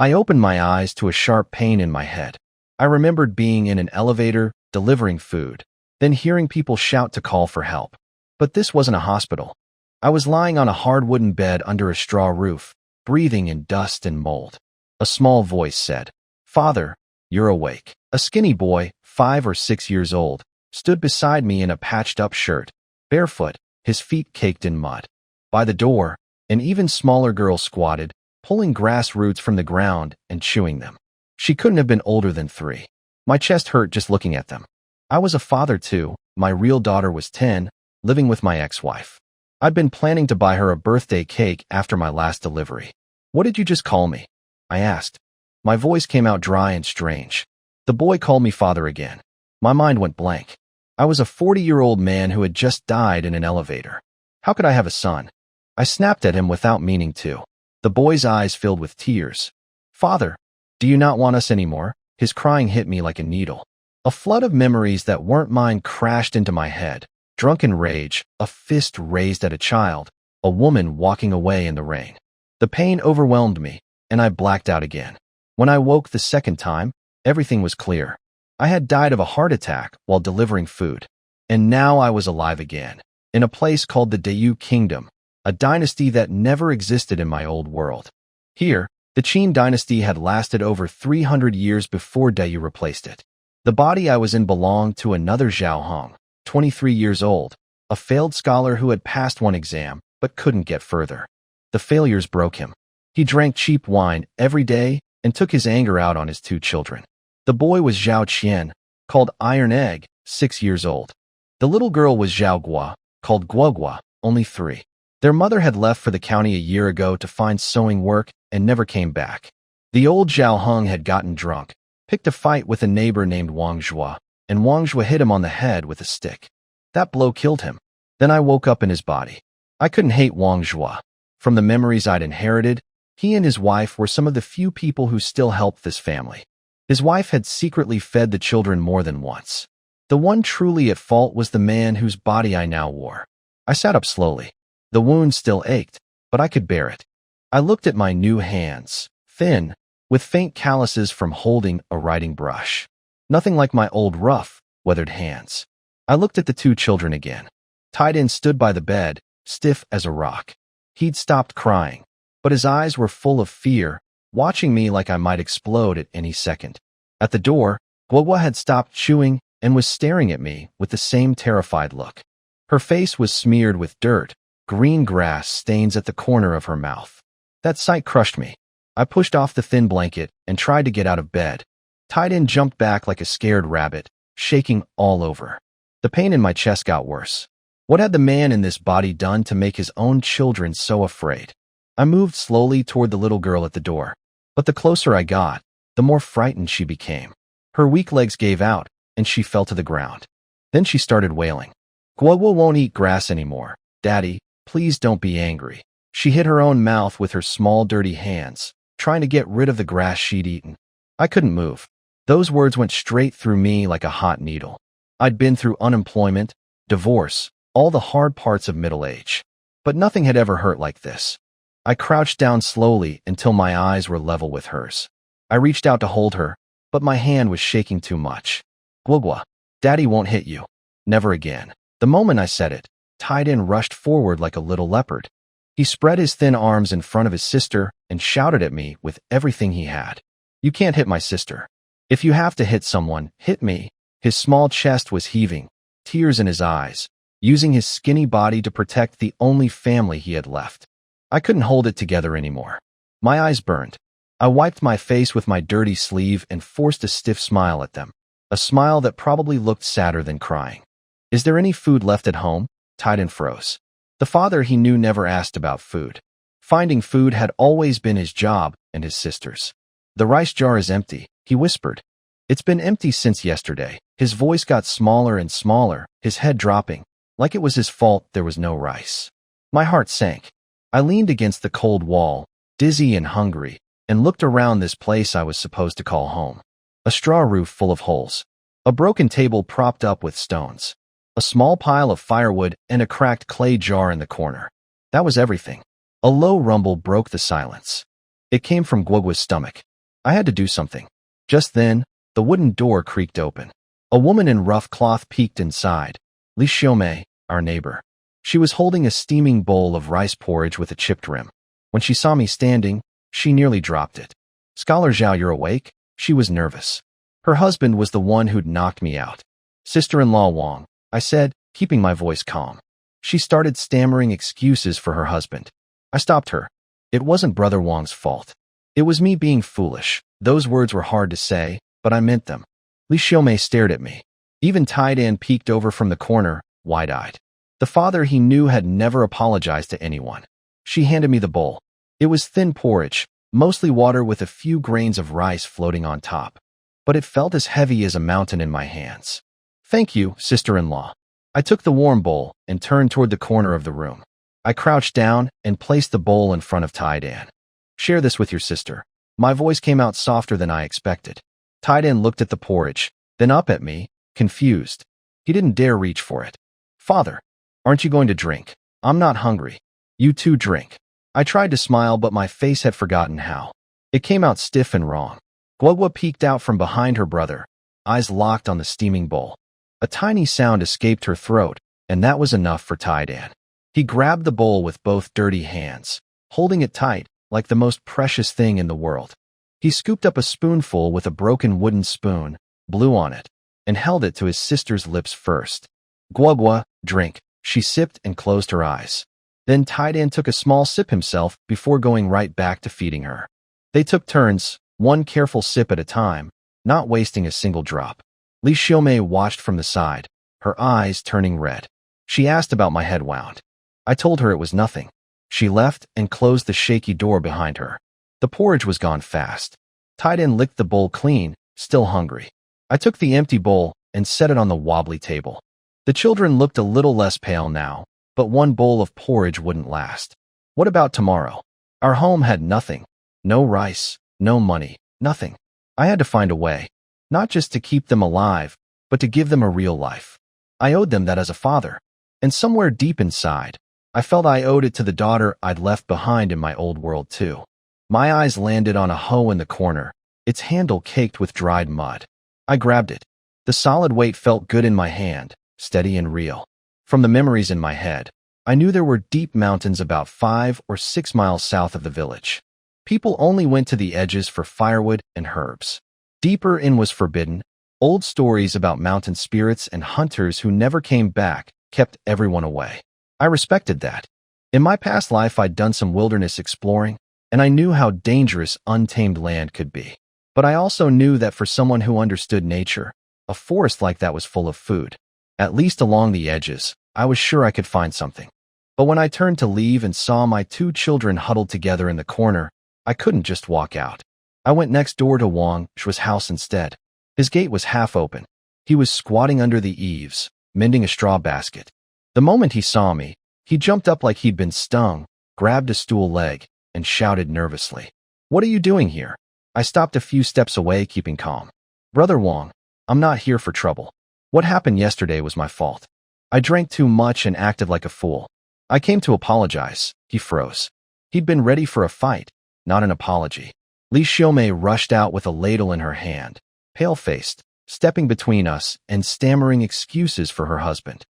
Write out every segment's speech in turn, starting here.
I opened my eyes to a sharp pain in my head. I remembered being in an elevator, delivering food, then hearing people shout to call for help. But this wasn't a hospital. I was lying on a hard wooden bed under a straw roof, breathing in dust and mold. A small voice said, "Father, you're awake." A skinny boy, 5 or 6 years old, stood beside me in a patched-up shirt, barefoot, his feet caked in mud. By the door, an even smaller girl squatted, pulling grass roots from the ground and chewing them. She couldn't have been older than 3. My chest hurt just looking at them. I was a father too. My real daughter was 10, living with my ex-wife. I'd been planning to buy her a birthday cake after my last delivery. "What did you just call me?" I asked. My voice came out dry and strange. The boy called me father again. My mind went blank. I was a 40-year-old man who had just died in an elevator. How could I have a son? I snapped at him without meaning to. The boy's eyes filled with tears. "Father, do you not want us anymore?" His crying hit me like a needle. A flood of memories that weren't mine crashed into my head. Drunken rage, a fist raised at a child, a woman walking away in the rain. The pain overwhelmed me, and I blacked out again. When I woke the second time, everything was clear. I had died of a heart attack while delivering food. And now I was alive again, in a place called the Dayu Kingdom, a dynasty that never existed in my old world. Here, the Qin dynasty had lasted over 300 years before Dayu replaced it. The body I was in belonged to another Zhao Hong, 23 years old, a failed scholar who had passed one exam but couldn't get further. The failures broke him. He drank cheap wine every day and took his anger out on his 2 children. The boy was Zhao Qian, called Iron Egg, 6 years old. The little girl was Zhao Gua, called Guogua, only 3. Their mother had left for the county a year ago to find sewing work and never came back. The old Zhao Hong had gotten drunk, picked a fight with a neighbor named Wang Zhua, and Wang Zhua hit him on the head with a stick. That blow killed him. Then I woke up in his body. I couldn't hate Wang Zhua. From the memories I'd inherited, he and his wife were some of the few people who still helped this family. His wife had secretly fed the children more than once. The one truly at fault was the man whose body I now wore. I sat up slowly. The wound still ached, but I could bear it. I looked at my new hands, thin, with faint calluses from holding a writing brush. Nothing like my old rough, weathered hands. I looked at the 2 children again. Taiden stood by the bed, stiff as a rock. He'd stopped crying, but his eyes were full of fear, watching me like I might explode at any second. At the door, Guogua had stopped chewing and was staring at me with the same terrified look. Her face was smeared with dirt, green grass stains at the corner of her mouth. That sight crushed me. I pushed off the thin blanket and tried to get out of bed. Taiden jumped back like a scared rabbit, shaking all over. The pain in my chest got worse. What had the man in this body done to make his own children so afraid? I moved slowly toward the little girl at the door, but the closer I got, the more frightened she became. Her weak legs gave out, and she fell to the ground. Then she started wailing. "Guogua won't eat grass anymore. Daddy, please don't be angry." She hit her own mouth with her small dirty hands, trying to get rid of the grass she'd eaten. I couldn't move. Those words went straight through me like a hot needle. I'd been through unemployment, divorce, all the hard parts of middle age. But nothing had ever hurt like this. I crouched down slowly until my eyes were level with hers. I reached out to hold her, but my hand was shaking too much. "Guogua, Daddy won't hit you. Never again." The moment I said it, Taiden rushed forward like a little leopard. He spread his thin arms in front of his sister and shouted at me with everything he had. "You can't hit my sister. If you have to hit someone, hit me." His small chest was heaving, tears in his eyes, using his skinny body to protect the only family he had left. I couldn't hold it together anymore. My eyes burned. I wiped my face with my dirty sleeve and forced a stiff smile at them, a smile that probably looked sadder than crying. "Is there any food left at home?" Taiden froze. The father he knew never asked about food. Finding food had always been his job and his sister's. "The rice jar is empty," he whispered. "It's been empty since yesterday." His voice got smaller and smaller, his head dropping, like it was his fault there was no rice. My heart sank. I leaned against the cold wall, dizzy and hungry, and looked around this place I was supposed to call home. A straw roof full of holes. A broken table propped up with stones. A small pile of firewood and a cracked clay jar in the corner. That was everything. A low rumble broke the silence. It came from Guogua's stomach. I had to do something. Just then, the wooden door creaked open. A woman in rough cloth peeked inside. Li Xiaomei, our neighbor. She was holding a steaming bowl of rice porridge with a chipped rim. When she saw me standing, she nearly dropped it. Scholar Zhao, you're awake? She was nervous. Her husband was the one who'd knocked me out. Sister-in-law Wang, I said, keeping my voice calm. She started stammering excuses for her husband. I stopped her. It wasn't Brother Wang's fault. It was me being foolish. Those words were hard to say, but I meant them. Li Xiaomei stared at me. Even Tai Dan peeked over from the corner, wide-eyed. The father he knew had never apologized to anyone. She handed me the bowl. It was thin porridge, mostly water with a few grains of rice floating on top. But it felt as heavy as a mountain in my hands. Thank you, sister-in-law. I took the warm bowl and turned toward the corner of the room. I crouched down and placed the bowl in front of Tai Dan. Share this with your sister. My voice came out softer than I expected. Tai Dan looked at the porridge, then up at me, confused. He didn't dare reach for it. Father, aren't you going to drink? I'm not hungry. You too drink. I tried to smile, but my face had forgotten how. It came out stiff and wrong. Guogua peeked out from behind her brother, eyes locked on the steaming bowl. A tiny sound escaped her throat, and that was enough for Tai Dan. He grabbed the bowl with both dirty hands, holding it tight, like the most precious thing in the world. He scooped up a spoonful with a broken wooden spoon, blew on it, and held it to his sister's lips first. Guogua, drink. She sipped and closed her eyes. Then Tai Dan took a small sip himself before going right back to feeding her. They took turns, one careful sip at a time, not wasting a single drop. Li Xiaomei watched from the side, her eyes turning red. She asked about my head wound. I told her it was nothing. She left and closed the shaky door behind her. The porridge was gone fast. Tai Dan licked the bowl clean, still hungry. I took the empty bowl and set it on the wobbly table. The children looked a little less pale now, but one bowl of porridge wouldn't last. What about tomorrow? Our home had nothing. No rice, no money, nothing. I had to find a way, not just to keep them alive, but to give them a real life. I owed them that as a father. And somewhere deep inside, I felt I owed it to the daughter I'd left behind in my old world too. My eyes landed on a hoe in the corner, its handle caked with dried mud. I grabbed it. The solid weight felt good in my hand, steady and real. From the memories in my head, I knew there were deep mountains about 5 or 6 miles south of the village. People only went to the edges for firewood and herbs. Deeper in was forbidden. Old stories about mountain spirits and hunters who never came back kept everyone away. I respected that. In my past life, I'd done some wilderness exploring, and I knew how dangerous untamed land could be. But I also knew that for someone who understood nature, a forest like that was full of food. At least along the edges, I was sure I could find something. But when I turned to leave and saw my 2 children huddled together in the corner, I couldn't just walk out. I went next door to Wang Shu's house instead. His gate was half open. He was squatting under the eaves, mending a straw basket. The moment he saw me, he jumped up like he'd been stung, grabbed a stool leg, and shouted nervously, "What are you doing here?" I stopped a few steps away, keeping calm. "Brother Wang, I'm not here for trouble. What happened yesterday was my fault. I drank too much and acted like a fool. I came to apologize." He froze. He'd been ready for a fight, not an apology. Li Xiaomei rushed out with a ladle in her hand, pale-faced, stepping between us and stammering excuses for her husband.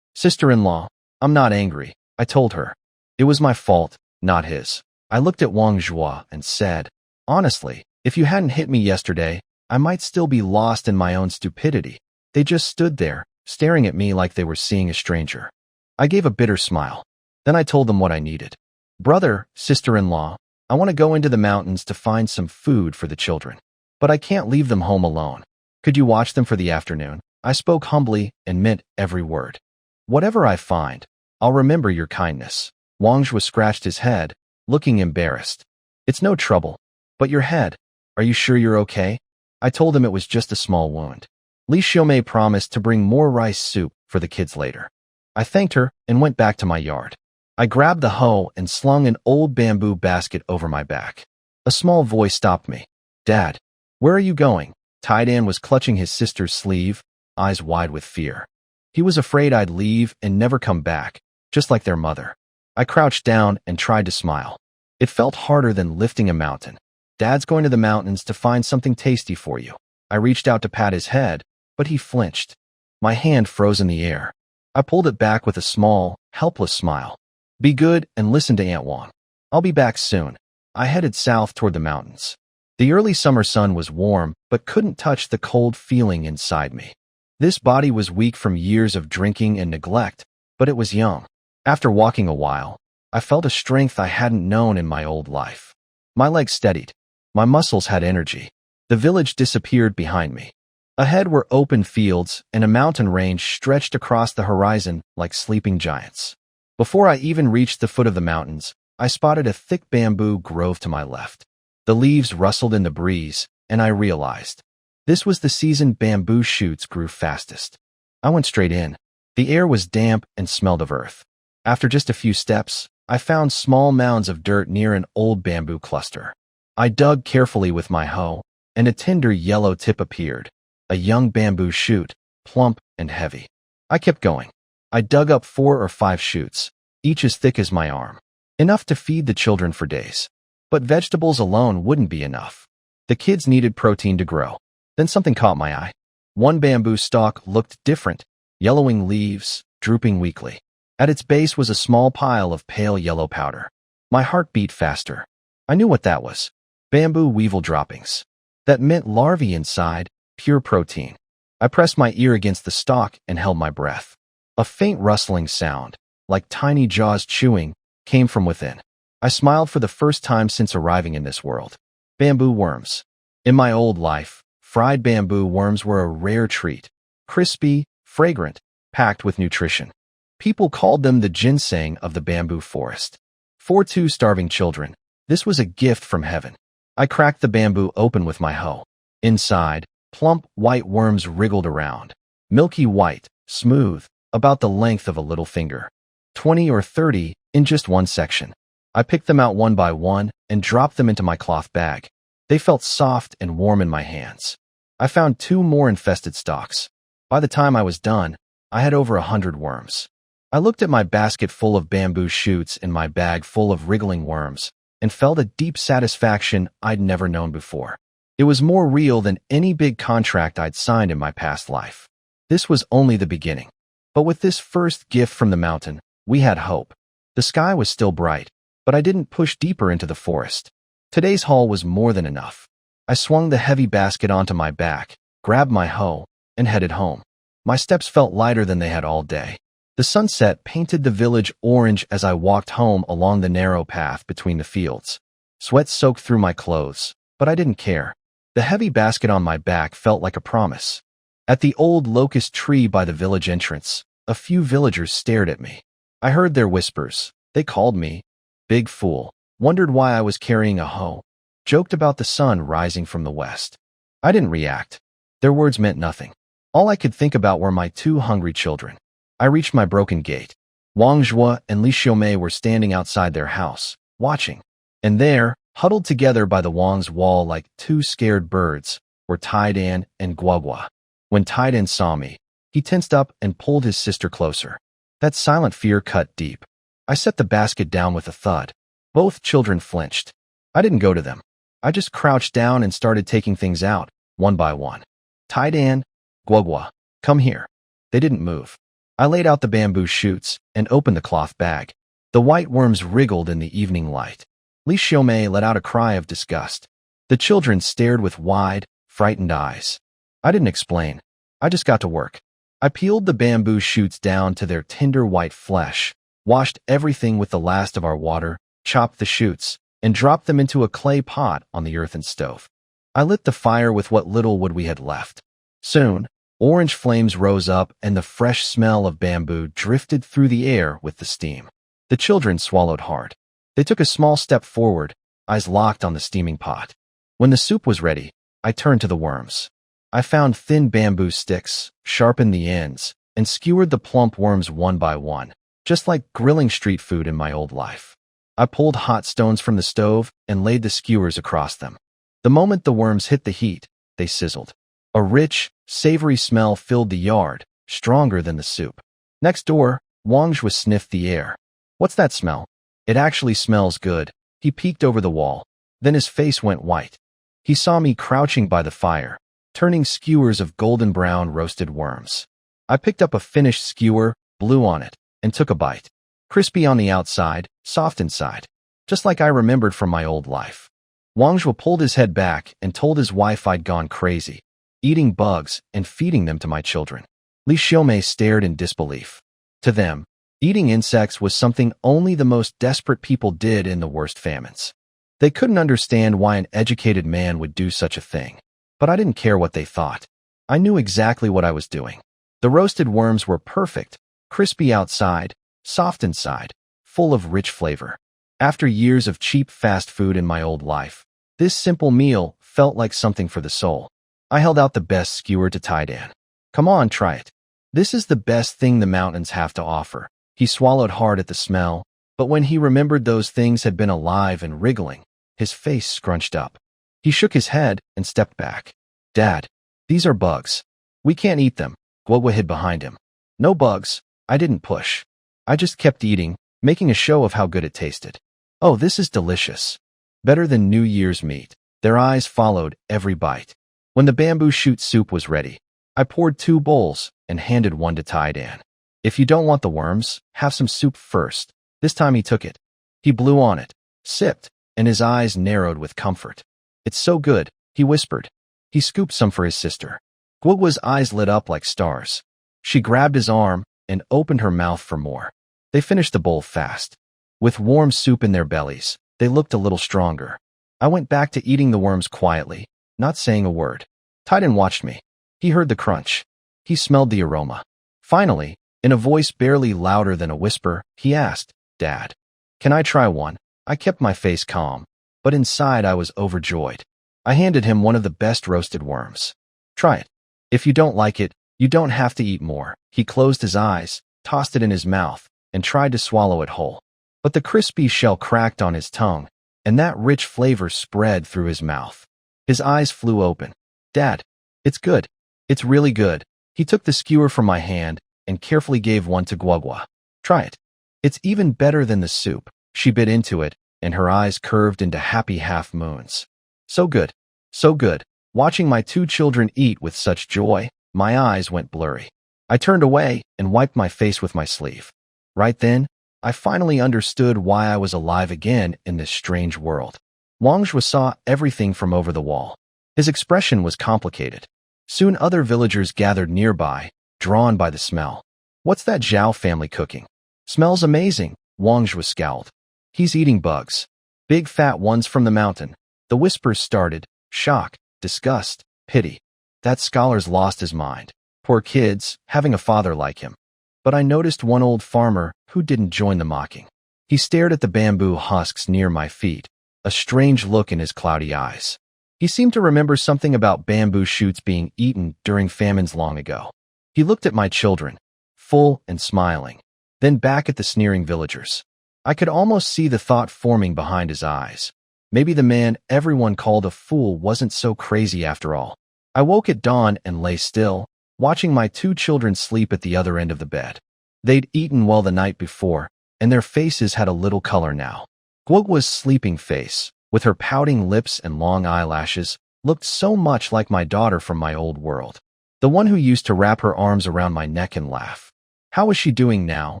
"Sister-in-law, I'm not angry," I told her. "It was my fault, not his." I looked at Wang Zhua and said, "Honestly, if you hadn't hit me yesterday, I might still be lost in my own stupidity." They just stood there, staring at me like they were seeing a stranger. I gave a bitter smile. Then I told them what I needed. "Brother, sister-in-law, I want to go into the mountains to find some food for the children. But I can't leave them home alone. Could you watch them for the afternoon?" I spoke humbly and meant every word. "Whatever I find, I'll remember your kindness." Wang Zhua scratched his head, looking embarrassed. "It's no trouble. But your head, are you sure you're okay?" I told him it was just a small wound. Li Xiaomei promised to bring more rice soup for the kids later. I thanked her and went back to my yard. I grabbed the hoe and slung an old bamboo basket over my back. A small voice stopped me. "Dad, where are you going?" Tai Dan was clutching his sister's sleeve, eyes wide with fear. He was afraid I'd leave and never come back, just like their mother. I crouched down and tried to smile. It felt harder than lifting a mountain. Dad's going to the mountains to find something tasty for you. I reached out to pat his head, but he flinched. My hand froze in the air. I pulled it back with a small, helpless smile. Be good and listen to Aunt Wong. I'll be back soon. I headed south toward the mountains. The early summer sun was warm, but couldn't touch the cold feeling inside me. This body was weak from years of drinking and neglect, but it was young. After walking a while, I felt a strength I hadn't known in my old life. My legs steadied. My muscles had energy. The village disappeared behind me. Ahead were open fields, and a mountain range stretched across the horizon like sleeping giants. Before I even reached the foot of the mountains, I spotted a thick bamboo grove to my left. The leaves rustled in the breeze, and I realized this was the season bamboo shoots grew fastest. I went straight in. The air was damp and smelled of earth. After just a few steps, I found small mounds of dirt near an old bamboo cluster. I dug carefully with my hoe, and a tender yellow tip appeared, a young bamboo shoot, plump and heavy. I kept going. I dug up 4 or 5 shoots, each as thick as my arm, enough to feed the children for days. But vegetables alone wouldn't be enough. The kids needed protein to grow. Then something caught my eye. One bamboo stalk looked different, yellowing leaves, drooping weakly. At its base was a small pile of pale yellow powder. My heart beat faster. I knew what that was. Bamboo weevil droppings. That meant larvae inside, pure protein. I pressed my ear against the stalk and held my breath. A faint rustling sound, like tiny jaws chewing, came from within. I smiled for the first time since arriving in this world. Bamboo worms. In my old life, fried bamboo worms were a rare treat. Crispy, fragrant, packed with nutrition. People called them the ginseng of the bamboo forest. For 2 starving children, this was a gift from heaven. I cracked the bamboo open with my hoe. Inside, plump white worms wriggled around. Milky white, smooth, about the length of a little finger. 20 or 30 in just one section. I picked them out one by one and dropped them into my cloth bag. They felt soft and warm in my hands. I found 2 more infested stalks. By the time I was done, I had over 100 worms. I looked at my basket full of bamboo shoots and my bag full of wriggling worms and felt a deep satisfaction I'd never known before. It was more real than any big contract I'd signed in my past life. This was only the beginning. But with this first gift from the mountain, we had hope. The sky was still bright, but I didn't push deeper into the forest. Today's haul was more than enough. I swung the heavy basket onto my back, grabbed my hoe, and headed home. My steps felt lighter than they had all day. The sunset painted the village orange as I walked home along the narrow path between the fields. Sweat soaked through my clothes, but I didn't care. The heavy basket on my back felt like a promise. At the old locust tree by the village entrance, a few villagers stared at me. I heard their whispers. They called me big fool, wondered why I was carrying a hoe, joked about the sun rising from the west. I didn't react. Their words meant nothing. All I could think about were my 2 hungry children. I reached my broken gate. Wang Zhua and Li Xiaomei were standing outside their house, watching. And there, huddled together by the Wang's wall like 2 scared birds, were Taidan and Guagua. When Taidan saw me, he tensed up and pulled his sister closer. That silent fear cut deep. I set the basket down with a thud. Both children flinched. I didn't go to them. I just crouched down and started taking things out, one by one. Taidan, Guagua, come here. They didn't move. I laid out the bamboo shoots and opened the cloth bag. The white worms wriggled in the evening light. Li Xiaomei let out a cry of disgust. The children stared with wide, frightened eyes. I didn't explain. I just got to work. I peeled the bamboo shoots down to their tender white flesh, washed everything with the last of our water, chopped the shoots, and dropped them into a clay pot on the earthen stove. I lit the fire with what little wood we had left. Soon, orange flames rose up and the fresh smell of bamboo drifted through the air with the steam. The children swallowed hard. They took a small step forward, eyes locked on the steaming pot. When the soup was ready, I turned to the worms. I found thin bamboo sticks, sharpened the ends, and skewered the plump worms one by one, just like grilling street food in my old life. I pulled hot stones from the stove and laid the skewers across them. The moment the worms hit the heat, they sizzled. A rich, savory smell filled the yard, stronger than the soup. Next door, Wang Zhua sniffed the air. What's that smell? It actually smells good. He peeked over the wall. Then his face went white. He saw me crouching by the fire, turning skewers of golden brown roasted worms. I picked up a finished skewer, blew on it, and took a bite. Crispy on the outside, soft inside. Just like I remembered from my old life. Wang Zhuo pulled his head back and told his wife I'd gone crazy, eating bugs and feeding them to my children. Li Xiaomei stared in disbelief. To them, eating insects was something only the most desperate people did in the worst famines. They couldn't understand why an educated man would do such a thing. But I didn't care what they thought. I knew exactly what I was doing. The roasted worms were perfect, crispy outside, soft inside, full of rich flavor. After years of cheap fast food in my old life, this simple meal felt like something for the soul. I held out the best skewer to Tai Dan. Come on, try it. This is the best thing the mountains have to offer. He swallowed hard at the smell, but when he remembered those things had been alive and wriggling, his face scrunched up. He shook his head and stepped back. Dad, these are bugs. We can't eat them. Guogua hid behind him. No bugs. I didn't push. I just kept eating, making a show of how good it tasted. Oh, this is delicious. Better than New Year's meat. Their eyes followed every bite. When the bamboo shoot soup was ready, I poured 2 bowls and handed one to Tai Dan. If you don't want the worms, have some soup first. This time he took it. He blew on it, sipped, and his eyes narrowed with comfort. It's so good, he whispered. He scooped some for his sister. Guogua's eyes lit up like stars. She grabbed his arm and opened her mouth for more. They finished the bowl fast. With warm soup in their bellies, they looked a little stronger. I went back to eating the worms quietly, not saying a word. Tai Dan watched me. He heard the crunch. He smelled the aroma. Finally, in a voice barely louder than a whisper, he asked, Dad, can I try one? I kept my face calm, but inside I was overjoyed. I handed him one of the best roasted worms. Try it. If you don't like it, you don't have to eat more. He closed his eyes, tossed it in his mouth, and tried to swallow it whole. But the crispy shell cracked on his tongue, and that rich flavor spread through his mouth. His eyes flew open. Dad, it's good. It's really good. He took the skewer from my hand and carefully gave one to Guogua. Try it. It's even better than the soup. She bit into it, and her eyes curved into happy half moons. So good. So good. Watching my 2 children eat with such joy, my eyes went blurry. I turned away and wiped my face with my sleeve. Right then, I finally understood why I was alive again in this strange world. Wang Zhuo saw everything from over the wall. His expression was complicated. Soon other villagers gathered nearby, drawn by the smell. What's that Zhao family cooking? Smells amazing, Wang Zhuo scowled. He's eating bugs. Big fat ones from the mountain. The whispers started, shock, disgust, pity. That scholar's lost his mind. Poor kids, having a father like him. But I noticed one old farmer who didn't join the mocking. He stared at the bamboo husks near my feet, a strange look in his cloudy eyes. He seemed to remember something about bamboo shoots being eaten during famines long ago. He looked at my children, full and smiling, then back at the sneering villagers. I could almost see the thought forming behind his eyes. Maybe the man everyone called a fool wasn't so crazy after all. I woke at dawn and lay still, watching my 2 children sleep at the other end of the bed. They'd eaten well the night before, and their faces had a little color now. Guogua's sleeping face, with her pouting lips and long eyelashes, looked so much like my daughter from my old world. The one who used to wrap her arms around my neck and laugh. How was she doing now,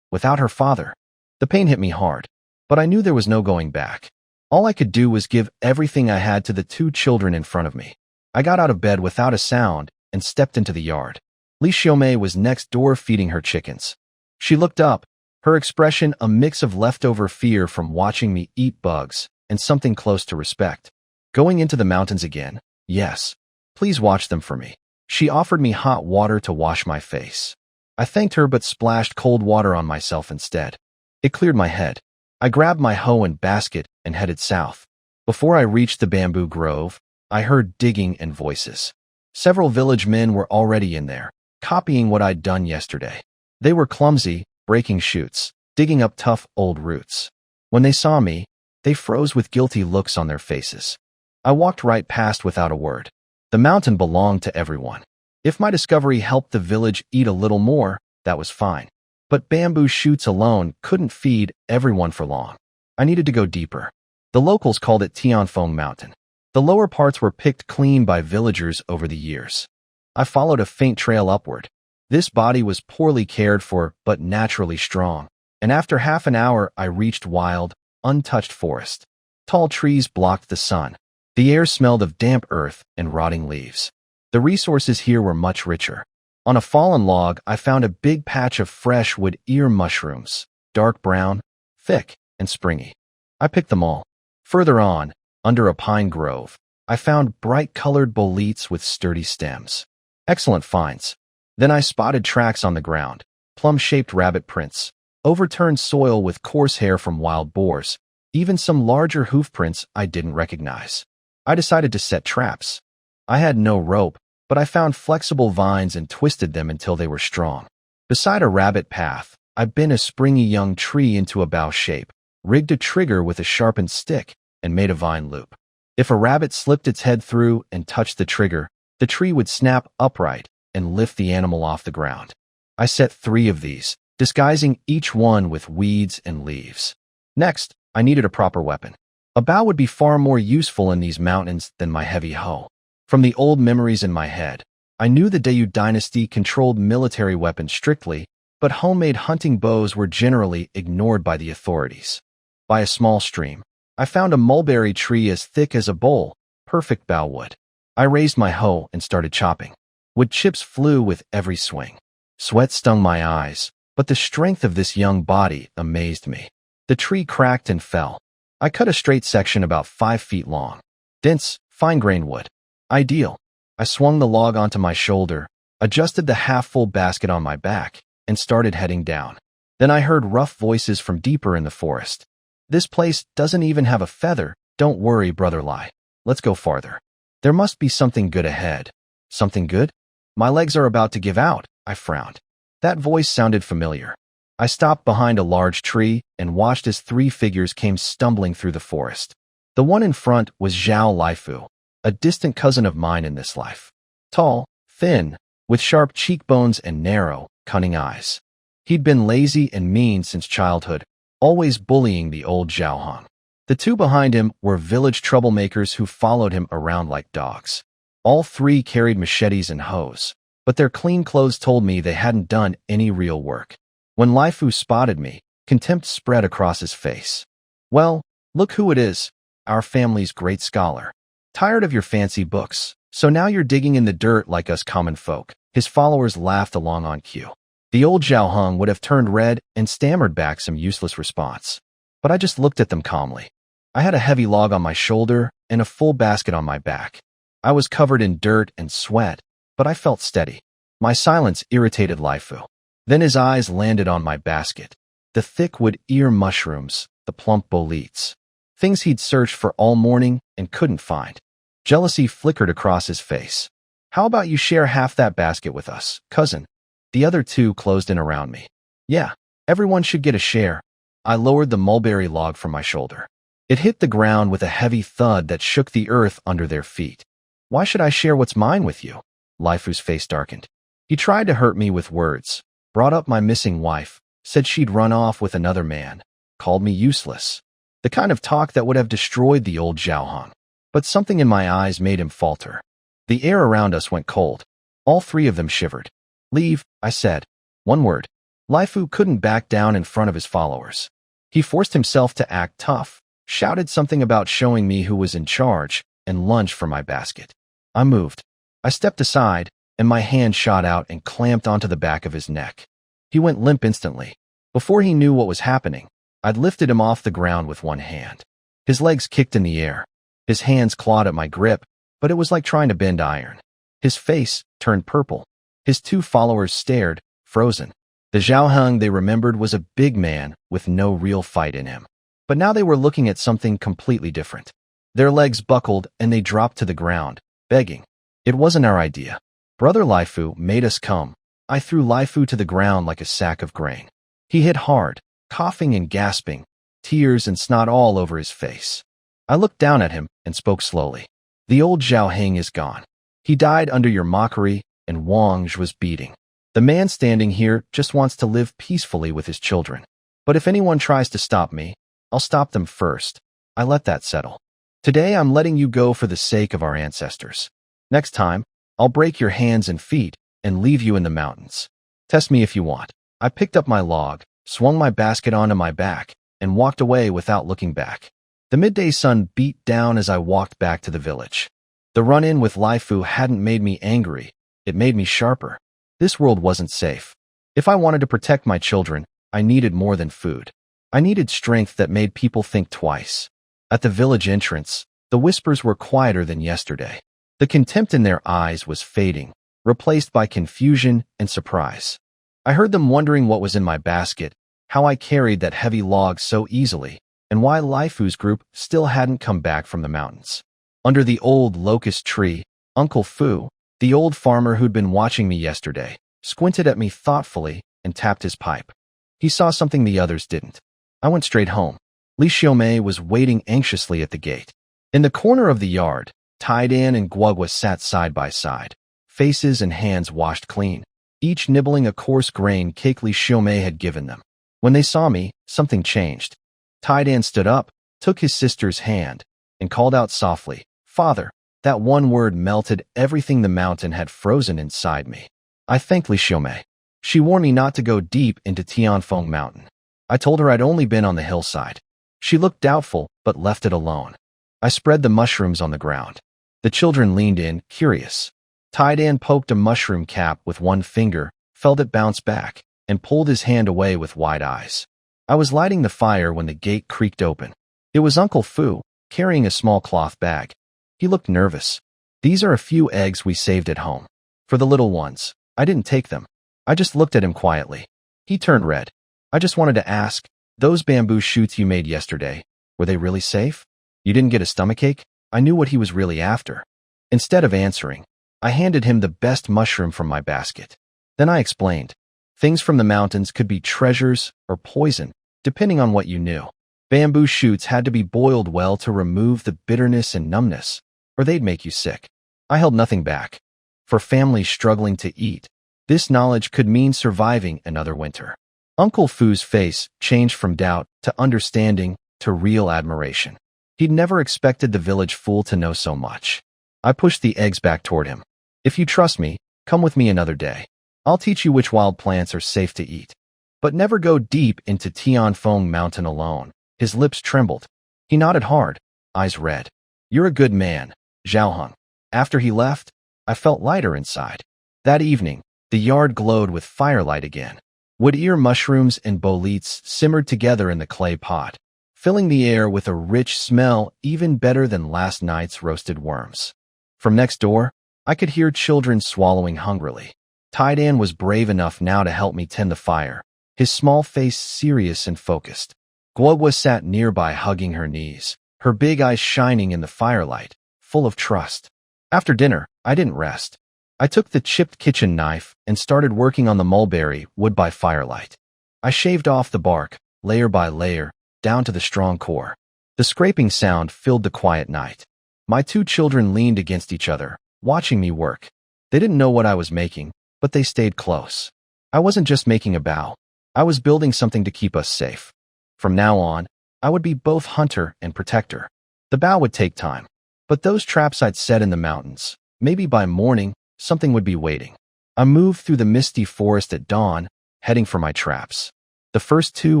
without her father? The pain hit me hard, but I knew there was no going back. All I could do was give everything I had to the 2 children in front of me. I got out of bed without a sound and stepped into the yard. Li Xiaomei was next door feeding her chickens. She looked up, her expression a mix of leftover fear from watching me eat bugs and something close to respect. Going into the mountains again? Yes. Please watch them for me. She offered me hot water to wash my face. I thanked her but splashed cold water on myself instead. It cleared my head. I grabbed my hoe and basket and headed south. Before I reached the bamboo grove, I heard digging and voices. Several village men were already in there, copying what I'd done yesterday. They were clumsy, breaking shoots, digging up tough, old roots. When they saw me, they froze with guilty looks on their faces. I walked right past without a word. The mountain belonged to everyone. If my discovery helped the village eat a little more, that was fine. But bamboo shoots alone couldn't feed everyone for long. I needed to go deeper. The locals called it Tianfeng Mountain. The lower parts were picked clean by villagers over the years. I followed a faint trail upward. This body was poorly cared for, but naturally strong, and after half an hour I reached wild, untouched forest. Tall trees blocked the sun. The air smelled of damp earth and rotting leaves. The resources here were much richer. On a fallen log, I found a big patch of fresh wood ear mushrooms, dark brown, thick, and springy. I picked them all. Further on, under a pine grove, I found bright-colored boletes with sturdy stems. Excellent finds. Then I spotted tracks on the ground, plum-shaped rabbit prints, overturned soil with coarse hair from wild boars, even some larger hoof prints I didn't recognize. I decided to set traps. I had no rope, but I found flexible vines and twisted them until they were strong. Beside a rabbit path, I bent a springy young tree into a bough shape, rigged a trigger with a sharpened stick, and made a vine loop. If a rabbit slipped its head through and touched the trigger, the tree would snap upright and lift the animal off the ground. I set 3 of these, disguising each one with weeds and leaves. Next, I needed a proper weapon. A bow would be far more useful in these mountains than my heavy hoe. From the old memories in my head, I knew the Dayu dynasty controlled military weapons strictly, but homemade hunting bows were generally ignored by the authorities. By a small stream, I found a mulberry tree as thick as a bowl, perfect bow wood. I raised my hoe and started chopping. Wood chips flew with every swing. Sweat stung my eyes, but the strength of this young body amazed me. The tree cracked and fell. I cut a straight section about 5 feet long. Dense, fine-grained wood. Ideal. I swung the log onto my shoulder, adjusted the half-full basket on my back, and started heading down. Then I heard rough voices from deeper in the forest. This place doesn't even have a feather. Don't worry, Brother Lai. Let's go farther. There must be something good ahead. Something good? My legs are about to give out, I frowned. That voice sounded familiar. I stopped behind a large tree and watched as 3 figures came stumbling through the forest. The one in front was Zhao Laifu, a distant cousin of mine in this life. Tall, thin, with sharp cheekbones and narrow, cunning eyes. He'd been lazy and mean since childhood, always bullying the old Zhaohong. The 2 behind him were village troublemakers who followed him around like dogs. All 3 carried machetes and hoes, but their clean clothes told me they hadn't done any real work. When Laifu spotted me, contempt spread across his face. Well, look who it is, our family's great scholar. Tired of your fancy books, so now you're digging in the dirt like us common folk. His followers laughed along on cue. The old Zhaohong would have turned red and stammered back some useless response. But I just looked at them calmly. I had a heavy log on my shoulder and a full basket on my back. I was covered in dirt and sweat, but I felt steady. My silence irritated Laifu. Then his eyes landed on my basket. The thick wood ear mushrooms, the plump boletes. Things he'd searched for all morning and couldn't find. Jealousy flickered across his face. How about you share half that basket with us, cousin? The other 2 closed in around me. Yeah, everyone should get a share. I lowered the mulberry log from my shoulder. It hit the ground with a heavy thud that shook the earth under their feet. Why should I share what's mine with you? Laifu's face darkened. He tried to hurt me with words, brought up my missing wife, said she'd run off with another man, called me useless. The kind of talk that would have destroyed the old Zhaohong. But something in my eyes made him falter. The air around us went cold. All 3 of them shivered. Leave, I said. One word. Laifu couldn't back down in front of his followers. He forced himself to act tough, shouted something about showing me who was in charge, and lunged for my basket. I moved. I stepped aside, and my hand shot out and clamped onto the back of his neck. He went limp instantly. Before he knew what was happening, I'd lifted him off the ground with one hand. His legs kicked in the air. His hands clawed at my grip, but it was like trying to bend iron. His face turned purple. His 2 followers stared, frozen. The Zhaohong they remembered was a big man with no real fight in him. But now they were looking at something completely different. Their legs buckled and they dropped to the ground, begging. It wasn't our idea. Brother Laifu made us come. I threw Laifu to the ground like a sack of grain. He hit hard, coughing and gasping, tears and snot all over his face. I looked down at him and spoke slowly. The old Zhaohong is gone. He died under your mockery, and Wang was beating. The man standing here just wants to live peacefully with his children. But if anyone tries to stop me, I'll stop them first. I let that settle. Today I'm letting you go for the sake of our ancestors. Next time, I'll break your hands and feet and leave you in the mountains. Test me if you want. I picked up my log, swung my basket onto my back, and walked away without looking back. The midday sun beat down as I walked back to the village. The run-in with Laifu hadn't made me angry, it made me sharper. This world wasn't safe. If I wanted to protect my children, I needed more than food. I needed strength that made people think twice. At the village entrance, the whispers were quieter than yesterday. The contempt in their eyes was fading, replaced by confusion and surprise. I heard them wondering what was in my basket, how I carried that heavy log so easily, and why Laifu's group still hadn't come back from the mountains. Under the old locust tree, Uncle Fu, the old farmer who'd been watching me yesterday, squinted at me thoughtfully and tapped his pipe. He saw something the others didn't. I went straight home. Li Xiaomei was waiting anxiously at the gate. In the corner of the yard, Taidan and Guogua sat side by side, faces and hands washed clean, each nibbling a coarse grain cake Li Xiaomei had given them. When they saw me, something changed. Taidan stood up, took his sister's hand, and called out softly, "Father." That one word melted everything the mountain had frozen inside me. I thanked Li Xiaomei. She warned me not to go deep into Tianfeng Mountain. I told her I'd only been on the hillside. She looked doubtful, but left it alone. I spread the mushrooms on the ground. The children leaned in, curious. Taidan poked a mushroom cap with one finger, felt it bounce back, and pulled his hand away with wide eyes. I was lighting the fire when the gate creaked open. It was Uncle Fu, carrying a small cloth bag. He looked nervous. "These are a few eggs we saved at home. For the little ones." I didn't take them. I just looked at him quietly. He turned red. "I just wanted to ask, those bamboo shoots you made yesterday, were they really safe? You didn't get a stomachache?" I knew what he was really after. Instead of answering, I handed him the best mushroom from my basket. Then I explained. Things from the mountains could be treasures or poison, depending on what you knew. Bamboo shoots had to be boiled well to remove the bitterness and numbness, or they'd make you sick. I held nothing back. For families struggling to eat, this knowledge could mean surviving another winter. Uncle Fu's face changed from doubt to understanding to real admiration. He'd never expected the village fool to know so much. I pushed the eggs back toward him. "If you trust me, come with me another day. I'll teach you which wild plants are safe to eat. But never go deep into Tianfeng Mountain alone." His lips trembled. He nodded hard, eyes red. "You're a good man, Zhaoheng." After he left, I felt lighter inside. That evening, the yard glowed with firelight again. Wood ear mushrooms and boletes simmered together in the clay pot, filling the air with a rich smell even better than last night's roasted worms. From next door, I could hear children swallowing hungrily. Taidan was brave enough now to help me tend the fire, his small face serious and focused. Guogua sat nearby hugging her knees, her big eyes shining in the firelight, full of trust. After dinner, I didn't rest. I took the chipped kitchen knife and started working on the mulberry wood by firelight. I shaved off the bark, layer by layer, down to the strong core. The scraping sound filled the quiet night. My two children leaned against each other, watching me work. They didn't know what I was making, but they stayed close. I wasn't just making a bow. I was building something to keep us safe. From now on, I would be both hunter and protector. The bow would take time, but those traps I'd set in the mountains, maybe by morning, something would be waiting. I moved through the misty forest at dawn, heading for my traps. The first two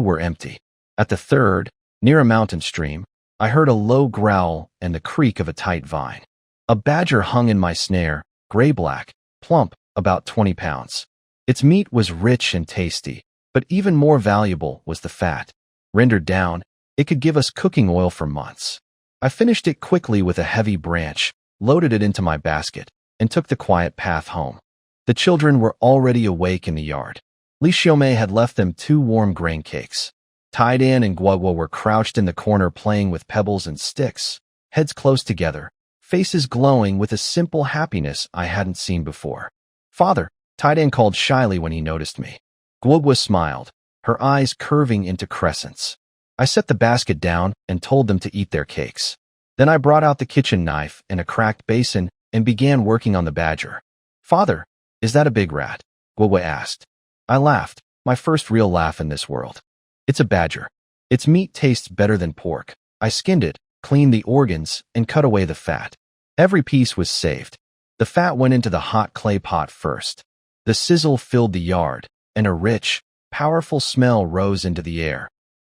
were empty. At the third, near a mountain stream, I heard a low growl and the creak of a tight vine. A badger hung in my snare, gray-black, plump, about 20 pounds. Its meat was rich and tasty, but even more valuable was the fat. Rendered down, it could give us cooking oil for months. I finished it quickly with a heavy branch, loaded it into my basket, and took the quiet path home. The children were already awake in the yard. Li Xiaomei had left them 2 warm grain cakes. Taidan and Guogua were crouched in the corner playing with pebbles and sticks, heads close together, faces glowing with a simple happiness I hadn't seen before. "Father," Taidan called shyly when he noticed me. Guogua smiled, her eyes curving into crescents. I set the basket down and told them to eat their cakes. Then I brought out the kitchen knife and a cracked basin and began working on the badger. "Father, is that a big rat?" Guogua asked. I laughed, my first real laugh in this world. "It's a badger. Its meat tastes better than pork. I skinned it, cleaned the organs, and cut away the fat. Every piece was saved. The fat went into the hot clay pot first. The sizzle filled the yard, and a rich, powerful smell rose into the air,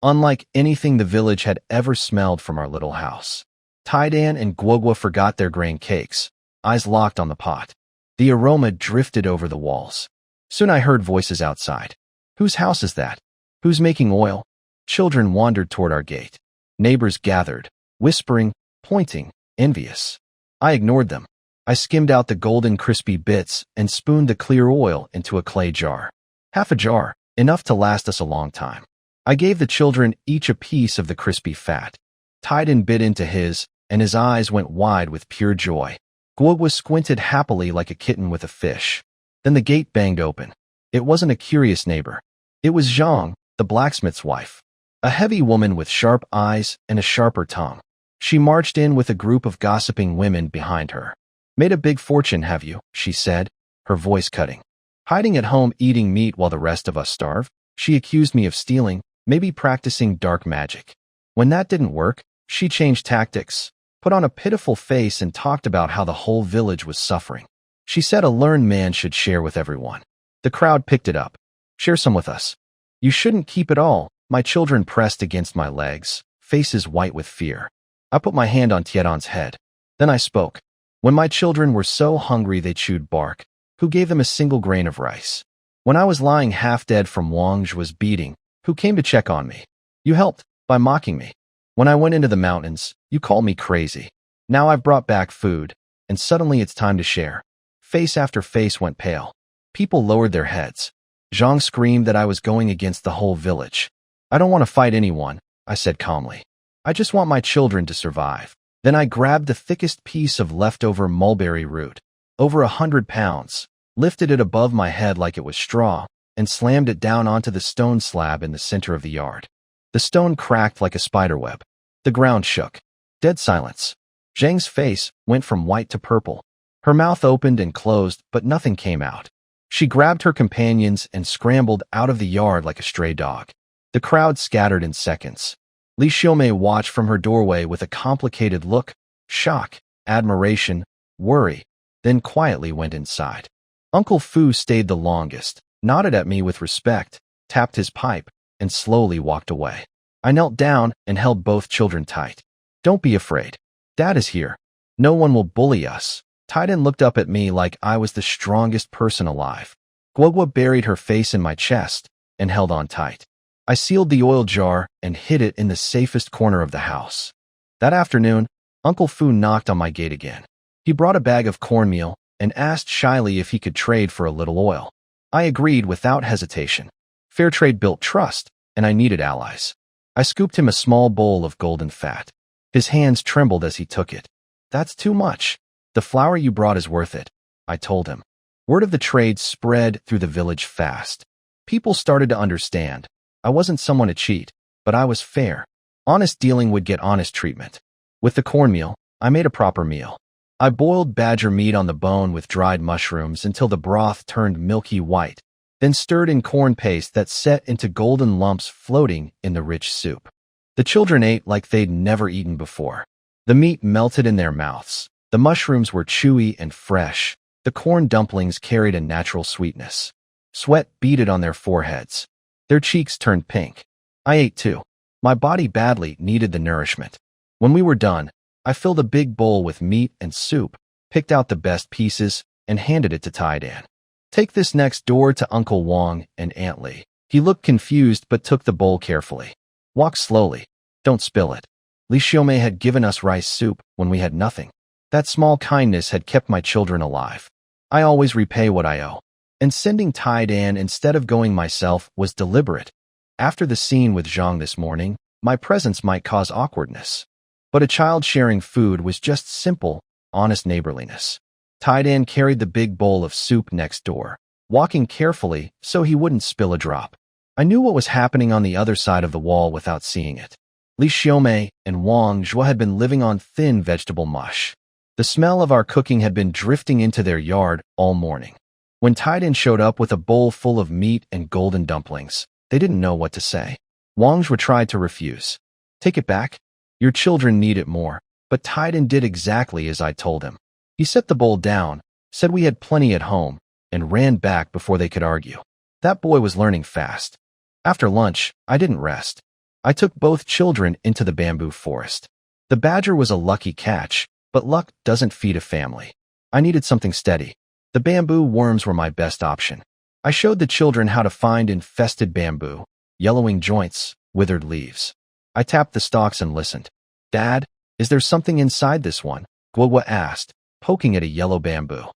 unlike anything the village had ever smelled from our little house. Taidan and Guogwa forgot their grain cakes, eyes locked on the pot. The aroma drifted over the walls. Soon I heard voices outside. Whose house is that? Who's making oil? Children wandered toward our gate. Neighbors gathered, whispering, pointing, envious. I ignored them. I skimmed out the golden crispy bits and spooned the clear oil into a clay jar. Half a jar, enough to last us a long time. I gave the children each a piece of the crispy fat. Taidan bit into his, and his eyes went wide with pure joy. Guogwa squinted happily like a kitten with a fish. Then the gate banged open. It wasn't a curious neighbor. It was Zhang, the blacksmith's wife. A heavy woman with sharp eyes and a sharper tongue. She marched in with a group of gossiping women behind her. Made a big fortune, have you? She said, her voice cutting. Hiding at home eating meat while the rest of us starve? She accused me of stealing, maybe practicing dark magic. When that didn't work, she changed tactics, put on a pitiful face and talked about how the whole village was suffering. She said a learned man should share with everyone. The crowd picked it up. Share some with us. You shouldn't keep it all. My children pressed against my legs, faces white with fear. I put my hand on Tiedan's head. Then I spoke. When my children were so hungry they chewed bark, who gave them a single grain of rice? When I was lying half dead from Wang's beating, who came to check on me? You helped, by mocking me. When I went into the mountains, you called me crazy. Now I've brought back food, and suddenly it's time to share. Face after face went pale. People lowered their heads. Zhang screamed that I was going against the whole village. I don't want to fight anyone, I said calmly. I just want my children to survive. Then I grabbed the thickest piece of leftover mulberry root, over 100 pounds, lifted it above my head like it was straw, and slammed it down onto the stone slab in the center of the yard. The stone cracked like a spiderweb. The ground shook. Dead silence. Zhang's face went from white to purple. Her mouth opened and closed, but nothing came out. She grabbed her companions and scrambled out of the yard like a stray dog. The crowd scattered in seconds. Li Xiaomei watched from her doorway with a complicated look, shock, admiration, worry, then quietly went inside. Uncle Fu stayed the longest, nodded at me with respect, tapped his pipe, and slowly walked away. I knelt down and held both children tight. Don't be afraid. Dad is here. No one will bully us. Taidan looked up at me like I was the strongest person alive. Guogwa buried her face in my chest and held on tight. I sealed the oil jar and hid it in the safest corner of the house. That afternoon, Uncle Fu knocked on my gate again. He brought a bag of cornmeal and asked shyly if he could trade for a little oil. I agreed without hesitation. Fair trade built trust, and I needed allies. I scooped him a small bowl of golden fat. His hands trembled as he took it. That's too much. The flour you brought is worth it, I told him. Word of the trade spread through the village fast. People started to understand. I wasn't someone to cheat, but I was fair. Honest dealing would get honest treatment. With the cornmeal, I made a proper meal. I boiled badger meat on the bone with dried mushrooms until the broth turned milky white, then stirred in corn paste that set into golden lumps floating in the rich soup. The children ate like they'd never eaten before. The meat melted in their mouths. The mushrooms were chewy and fresh. The corn dumplings carried a natural sweetness. Sweat beaded on their foreheads. Their cheeks turned pink. I ate too. My body badly needed the nourishment. When we were done, I filled a big bowl with meat and soup, picked out the best pieces, and handed it to Taidan. Take this next door to Uncle Wang and Aunt Li. He looked confused but took the bowl carefully. Walk slowly. Don't spill it. Li Xiaomei had given us rice soup when we had nothing. That small kindness had kept my children alive. I always repay what I owe. And sending Taidan instead of going myself was deliberate. After the scene with Zhang this morning, my presence might cause awkwardness. But a child sharing food was just simple, honest neighborliness. Taidan carried the big bowl of soup next door, walking carefully so he wouldn't spill a drop. I knew what was happening on the other side of the wall without seeing it. Li Xiaomei and Wang Zhuo had been living on thin vegetable mush. The smell of our cooking had been drifting into their yard all morning. When Taidan showed up with a bowl full of meat and golden dumplings, they didn't know what to say. Wang Zhuo tried to refuse. Take it back? Your children need it more. But Tyden did exactly as I told him. He set the bowl down, said we had plenty at home, and ran back before they could argue. That boy was learning fast. After lunch, I didn't rest. I took both children into the bamboo forest. The badger was a lucky catch, but luck doesn't feed a family. I needed something steady. The bamboo worms were my best option. I showed the children how to find infested bamboo, yellowing joints, withered leaves. I tapped the stalks and listened. Dad, is there something inside this one? Gwagwa asked, poking at a yellow bamboo.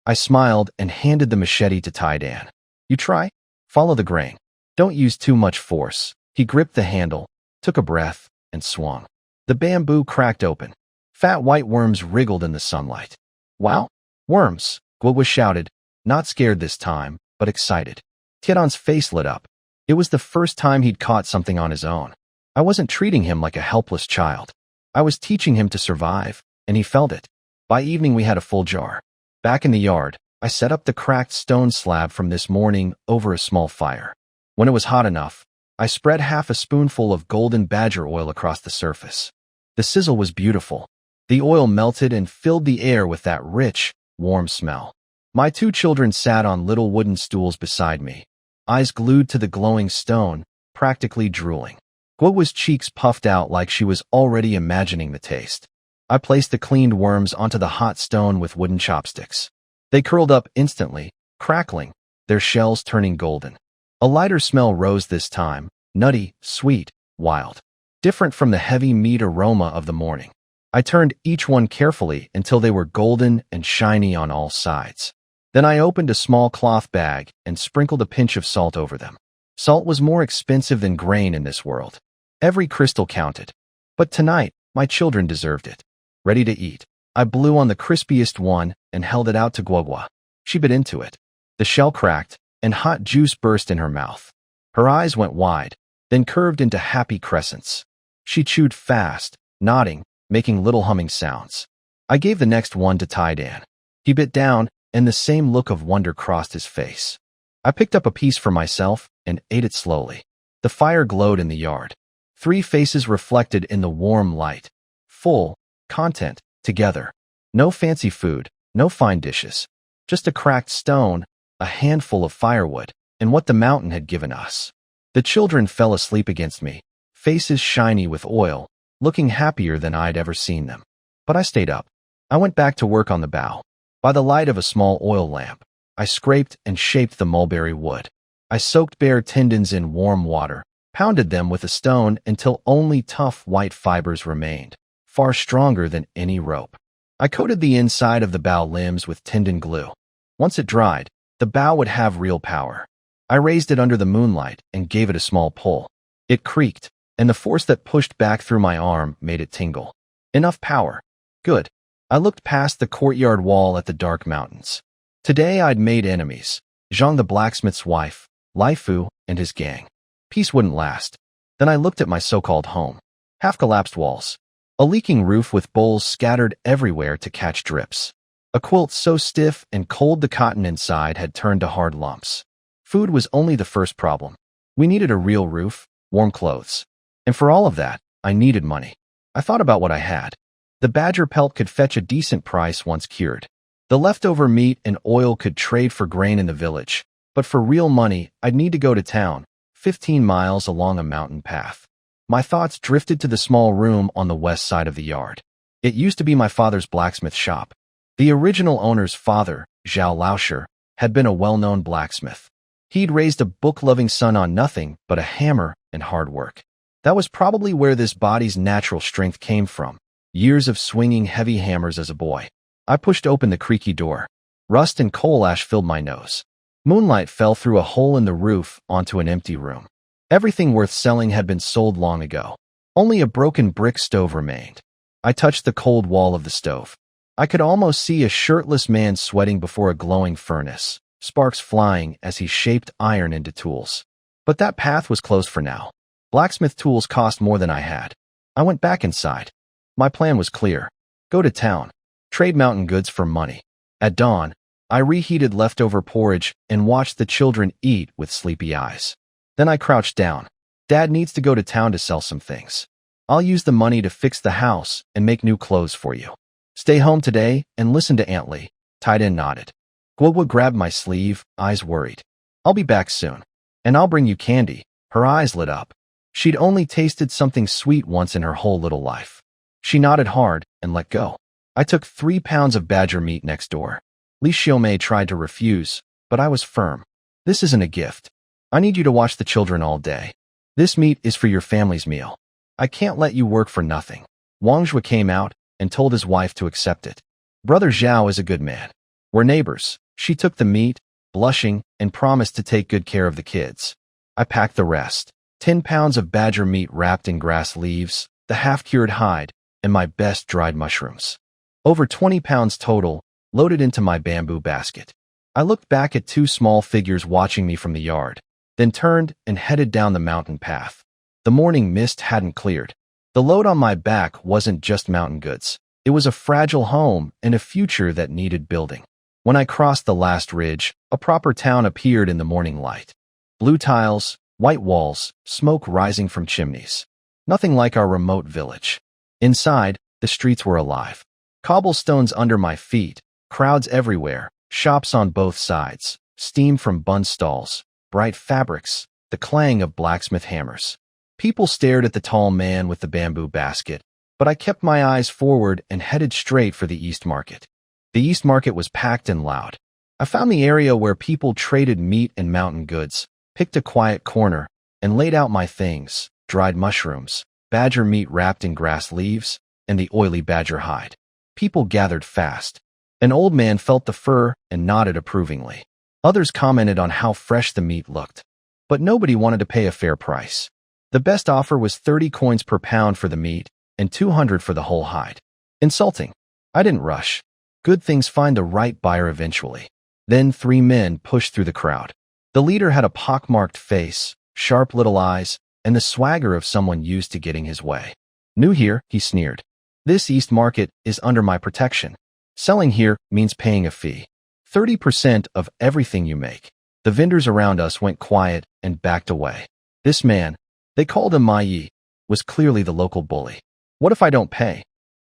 I smiled and handed the machete to Tyden. You try? Follow the grain. Don't use too much force. He gripped the handle, took a breath, and swung. The bamboo cracked open. Fat white worms wriggled in the sunlight. Wow! Worms! Gwagwa shouted, not scared this time, but excited. Tiedon's face lit up. It was the first time he'd caught something on his own. I wasn't treating him like a helpless child. I was teaching him to survive, and he felt it. By evening we had a full jar. Back in the yard, I set up the cracked stone slab from this morning over a small fire. When it was hot enough, I spread half a spoonful of golden badger oil across the surface. The sizzle was beautiful. The oil melted and filled the air with that rich, warm smell. My two children sat on little wooden stools beside me, eyes glued to the glowing stone, practically drooling. Gwagwa's cheeks puffed out like she was already imagining the taste. I placed the cleaned worms onto the hot stone with wooden chopsticks. They curled up instantly, crackling, their shells turning golden. A lighter smell rose this time, nutty, sweet, wild, different from the heavy meat aroma of the morning. I turned each one carefully until they were golden and shiny on all sides. Then I opened a small cloth bag and sprinkled a pinch of salt over them. Salt was more expensive than grain in this world. Every crystal counted. But tonight, my children deserved it. Ready to eat. I blew on the crispiest one and held it out to Gwagwa. She bit into it. The shell cracked, and hot juice burst in her mouth. Her eyes went wide, then curved into happy crescents. She chewed fast, nodding, making little humming sounds. I gave the next one to Tyden. He bit down, and the same look of wonder crossed his face. I picked up a piece for myself and ate it slowly. The fire glowed in the yard. 3 faces reflected in the warm light. Full, content, together. No fancy food, no fine dishes. Just a cracked stone, a handful of firewood, and what the mountain had given us. The children fell asleep against me, faces shiny with oil, looking happier than I'd ever seen them. But I stayed up. I went back to work on the bow. By the light of a small oil lamp, I scraped and shaped the mulberry wood. I soaked bare tendons in warm water, pounded them with a stone until only tough white fibers remained, far stronger than any rope. I coated the inside of the bow limbs with tendon glue. Once it dried, the bow would have real power. I raised it under the moonlight and gave it a small pull. It creaked, and the force that pushed back through my arm made it tingle. Enough power. Good. I looked past the courtyard wall at the dark mountains. Today I'd made enemies. Zhang the blacksmith's wife, Lai Fu, and his gang. Peace wouldn't last. Then I looked at my so-called home. Half-collapsed walls. A leaking roof with bowls scattered everywhere to catch drips. A quilt so stiff and cold the cotton inside had turned to hard lumps. Food was only the first problem. We needed a real roof, warm clothes. And for all of that, I needed money. I thought about what I had. The badger pelt could fetch a decent price once cured. The leftover meat and oil could trade for grain in the village. But for real money, I'd need to go to town, 15 miles along a mountain path. My thoughts drifted to the small room on the west side of the yard. It used to be my father's blacksmith shop. The original owner's father, Zhao Laosher, had been a well-known blacksmith. He'd raised a book-loving son on nothing but a hammer and hard work. That was probably where this body's natural strength came from. Years of swinging heavy hammers as a boy. I pushed open the creaky door. Rust and coal ash filled my nose. Moonlight fell through a hole in the roof onto an empty room. Everything worth selling had been sold long ago. Only a broken brick stove remained. I touched the cold wall of the stove. I could almost see a shirtless man sweating before a glowing furnace, sparks flying as he shaped iron into tools. But that path was closed for now. Blacksmith tools cost more than I had. I went back inside. My plan was clear. Go to town. Trade mountain goods for money. At dawn, I reheated leftover porridge and watched the children eat with sleepy eyes. Then I crouched down. Dad needs to go to town to sell some things. I'll use the money to fix the house and make new clothes for you. Stay home today and listen to Aunt Lee. Tied-in nodded. Guogwa grabbed my sleeve, eyes worried. I'll be back soon. And I'll bring you candy. Her eyes lit up. She'd only tasted something sweet once in her whole little life. She nodded hard and let go. I took 3 pounds of badger meat next door. Li Xiaomei tried to refuse, but I was firm. This isn't a gift. I need you to watch the children all day. This meat is for your family's meal. I can't let you work for nothing. Wang Zhua came out and told his wife to accept it. Brother Zhao is a good man. We're neighbors. She took the meat, blushing, and promised to take good care of the kids. I packed the rest. 10 pounds of badger meat wrapped in grass leaves, the half-cured hide, and my best dried mushrooms. Over 20 pounds total, loaded into my bamboo basket. I looked back at 2 small figures watching me from the yard, then turned and headed down the mountain path. The morning mist hadn't cleared. The load on my back wasn't just mountain goods. It was a fragile home and a future that needed building. When I crossed the last ridge, a proper town appeared in the morning light. Blue tiles, white walls, smoke rising from chimneys. Nothing like our remote village. Inside, the streets were alive. Cobblestones under my feet, crowds everywhere, shops on both sides, steam from bun stalls, bright fabrics, the clang of blacksmith hammers. People stared at the tall man with the bamboo basket, but I kept my eyes forward and headed straight for the East Market. The East Market was packed and loud. I found the area where people traded meat and mountain goods, picked a quiet corner, and laid out my things: dried mushrooms, badger meat wrapped in grass leaves, and the oily badger hide. People gathered fast. An old man felt the fur and nodded approvingly. Others commented on how fresh the meat looked. But nobody wanted to pay a fair price. The best offer was 30 coins per pound for the meat and 200 for the whole hide. Insulting. I didn't rush. Good things find the right buyer eventually. Then 3 men pushed through the crowd. The leader had a pockmarked face, sharp little eyes, and the swagger of someone used to getting his way. New here, he sneered. This East Market is under my protection. Selling here means paying a fee. 30% of everything you make. The vendors around us went quiet and backed away. This man, they called him Mai Yi, was clearly the local bully. What if I don't pay?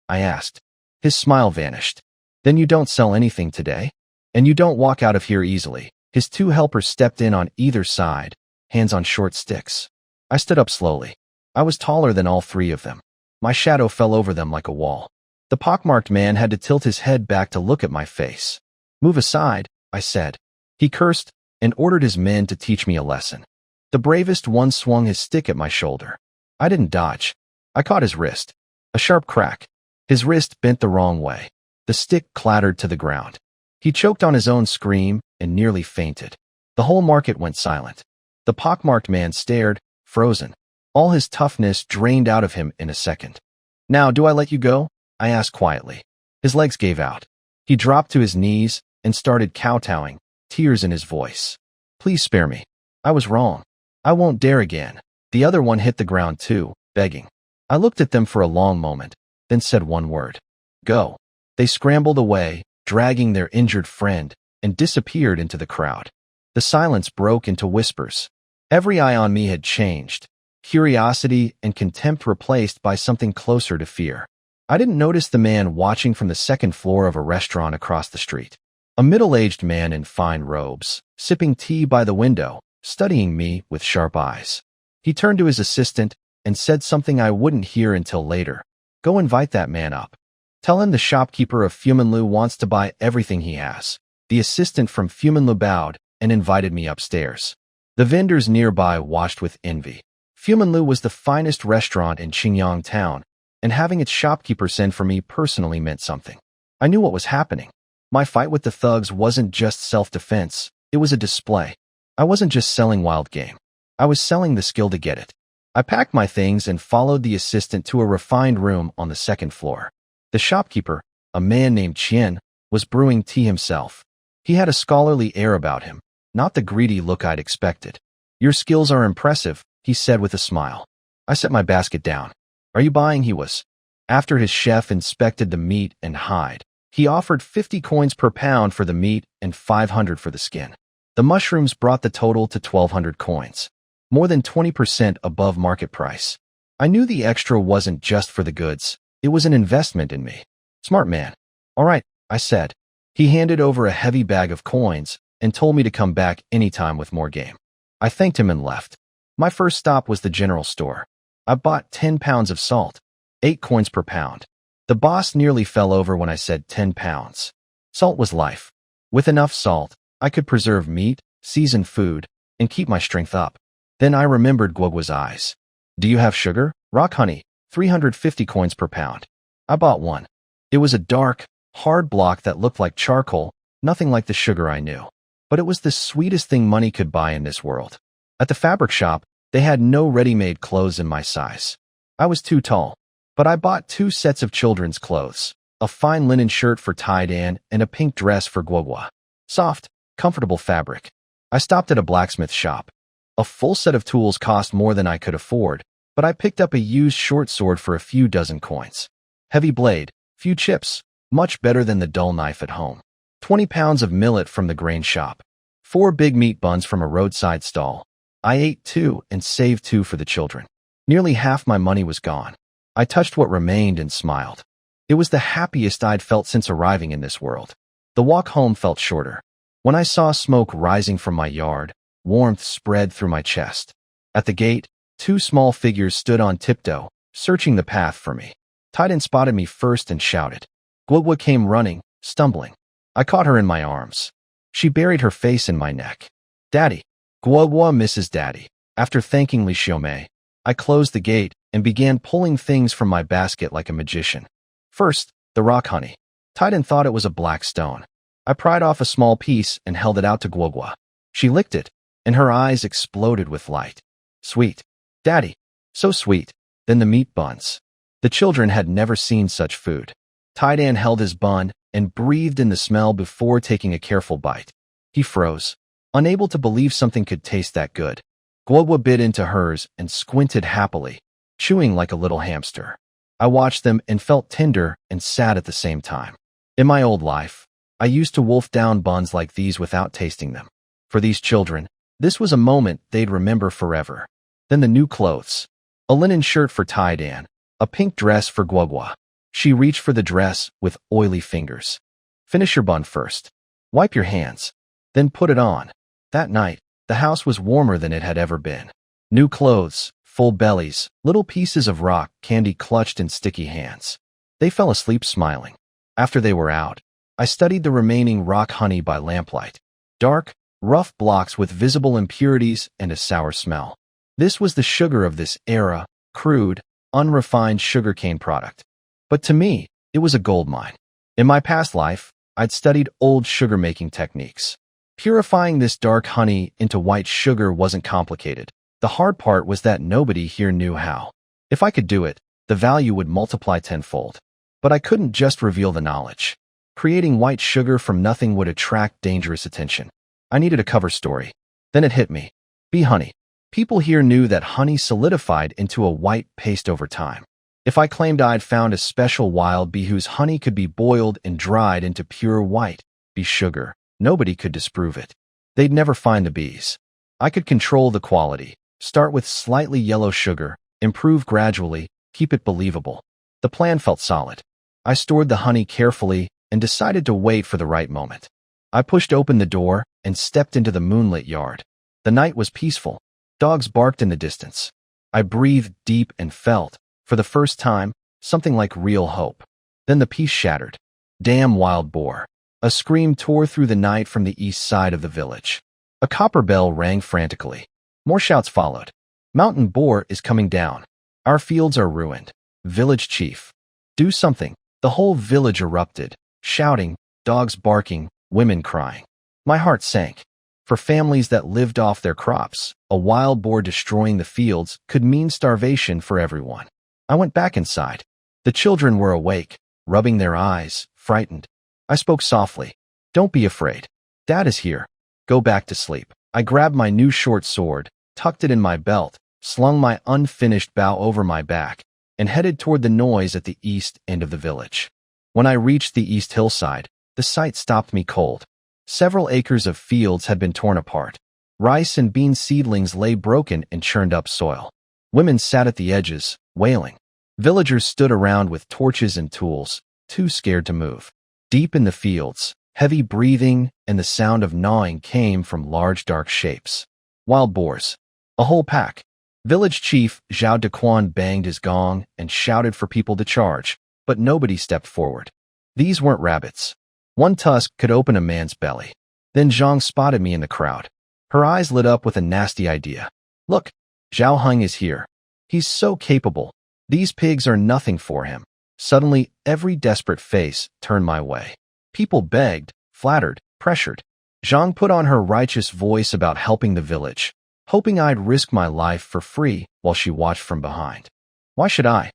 I asked. His smile vanished. Then you don't sell anything today? And you don't walk out of here easily. His 2 helpers stepped in on either side, hands on short sticks. I stood up slowly. I was taller than all 3 of them. My shadow fell over them like a wall. The pockmarked man had to tilt his head back to look at my face. Move aside, I said. He cursed and ordered his men to teach me a lesson. The bravest one swung his stick at my shoulder. I didn't dodge. I caught his wrist. A sharp crack. His wrist bent the wrong way. The stick clattered to the ground. He choked on his own scream and nearly fainted. The whole market went silent. The pockmarked man stared, frozen. All his toughness drained out of him in a second. Now, do I let you go? I asked quietly. His legs gave out. He dropped to his knees and started kowtowing, tears in his voice. Please spare me. I was wrong. I won't dare again. The other one hit the ground too, begging. I looked at them for a long moment, then said one word. Go. They scrambled away, dragging their injured friend, and disappeared into the crowd. The silence broke into whispers. Every eye on me had changed. Curiosity and contempt replaced by something closer to fear. I didn't notice the man watching from the second floor of a restaurant across the street. A middle-aged man in fine robes, sipping tea by the window, studying me with sharp eyes. He turned to his assistant and said something I wouldn't hear until later. Go invite that man up. Tell him the shopkeeper of Fumanlu wants to buy everything he has. The assistant from Fumanlu bowed and invited me upstairs. The vendors nearby watched with envy. Fumanlu was the finest restaurant in Qingyang town, and having its shopkeeper send for me personally meant something. I knew what was happening. My fight with the thugs wasn't just self-defense, it was a display. I wasn't just selling wild game. I was selling the skill to get it. I packed my things and followed the assistant to a refined room on the second floor. The shopkeeper, a man named Qian, was brewing tea himself. He had a scholarly air about him, not the greedy look I'd expected. Your skills are impressive, he said with a smile. I set my basket down. Are you buying? He was. After his chef inspected the meat and hide, he offered 50 coins per pound for the meat and 500 for the skin. The mushrooms brought the total to 1,200 coins, more than 20% above market price. I knew the extra wasn't just for the goods. It was an investment in me. Smart man. All right, I said. He handed over a heavy bag of coins and told me to come back anytime with more game. I thanked him and left. My first stop was the general store. I bought 10 pounds of salt, 8 coins per pound. The boss nearly fell over when I said 10 pounds. Salt was life. With enough salt, I could preserve meat, season food, and keep my strength up. Then I remembered Guogua's eyes. Do you have sugar? Rock honey, 350 coins per pound. I bought one. It was a dark, hard block that looked like charcoal, nothing like the sugar I knew. But it was the sweetest thing money could buy in this world. At the fabric shop, they had no ready-made clothes in my size. I was too tall, but I bought 2 sets of children's clothes, a fine linen shirt for Tai Dan and a pink dress for Guogua. Soft, comfortable fabric. I stopped at a blacksmith shop. A full set of tools cost more than I could afford, but I picked up a used short sword for a few dozen coins. Heavy blade, few chips, much better than the dull knife at home. 20 pounds of millet from the grain shop. 4 big meat buns from a roadside stall. I ate 2 and saved 2 for the children. Nearly half my money was gone. I touched what remained and smiled. It was the happiest I'd felt since arriving in this world. The walk home felt shorter. When I saw smoke rising from my yard, warmth spread through my chest. At the gate, 2 small figures stood on tiptoe, searching the path for me. Titan spotted me first and shouted. Guogua came running, stumbling. I caught her in my arms. She buried her face in my neck. Daddy. Guogua misses Daddy. After thanking Li Xiaomei, I closed the gate and began pulling things from my basket like a magician. First, the rock honey. Titan thought it was a black stone. I pried off a small piece and held it out to Guogua. She licked it, and her eyes exploded with light. Sweet. Daddy. So sweet. Then the meat buns. The children had never seen such food. Tidan held his bun and breathed in the smell before taking a careful bite. He froze, unable to believe something could taste that good. Guogua bit into hers and squinted happily, chewing like a little hamster. I watched them and felt tender and sad at the same time. In my old life, I used to wolf down buns like these without tasting them. For these children, this was a moment they'd remember forever. Then the new clothes. A linen shirt for Tai Dan, a pink dress for Guogua. She reached for the dress with oily fingers. Finish your bun first. Wipe your hands. Then put it on. That night, the house was warmer than it had ever been. New clothes, full bellies, little pieces of rock candy clutched in sticky hands. They fell asleep smiling. After they were out, I studied the remaining rock honey by lamplight. Dark, rough blocks with visible impurities and a sour smell. This was the sugar of this era, crude, unrefined sugarcane product. But to me, it was a gold mine. In my past life, I'd studied old sugar-making techniques. Purifying this dark honey into white sugar wasn't complicated. The hard part was that nobody here knew how. If I could do it, the value would multiply tenfold. But I couldn't just reveal the knowledge. Creating white sugar from nothing would attract dangerous attention. I needed a cover story. Then it hit me. Bee honey. People here knew that honey solidified into a white paste over time. If I claimed I'd found a special wild bee whose honey could be boiled and dried into pure white bee sugar, nobody could disprove it. They'd never find the bees. I could control the quality, start with slightly yellow sugar, improve gradually, keep it believable. The plan felt solid. I stored the honey carefully and decided to wait for the right moment. I pushed open the door and stepped into the moonlit yard. The night was peaceful. Dogs barked in the distance. I breathed deep and felt, for the first time, something like real hope. Then the peace shattered. Damn wild boar. A scream tore through the night from the east side of the village. A copper bell rang frantically. More shouts followed. Mountain boar is coming down. Our fields are ruined. Village chief. Do something. The whole village erupted, shouting, dogs barking, women crying. My heart sank. For families that lived off their crops, a wild boar destroying the fields could mean starvation for everyone. I went back inside. The children were awake, rubbing their eyes, frightened. I spoke softly. Don't be afraid. Dad is here. Go back to sleep. I grabbed my new short sword, tucked it in my belt, slung my unfinished bow over my back, and headed toward the noise at the east end of the village. When I reached the east hillside, the sight stopped me cold. Several acres of fields had been torn apart. Rice and bean seedlings lay broken in churned-up soil. Women sat at the edges, wailing. Villagers stood around with torches and tools, too scared to move. Deep in the fields, heavy breathing and the sound of gnawing came from large dark shapes. Wild boars. A whole pack. Village chief Zhao Dequan banged his gong and shouted for people to charge, but nobody stepped forward. These weren't rabbits. One tusk could open a man's belly. Then Zhang spotted me in the crowd. Her eyes lit up with a nasty idea. Look, Zhao Heng is here. He's so capable. These pigs are nothing for him. Suddenly, every desperate face turned my way. People begged, flattered, pressured. Zhang put on her righteous voice about helping the village, hoping I'd risk my life for free while she watched from behind. Why should I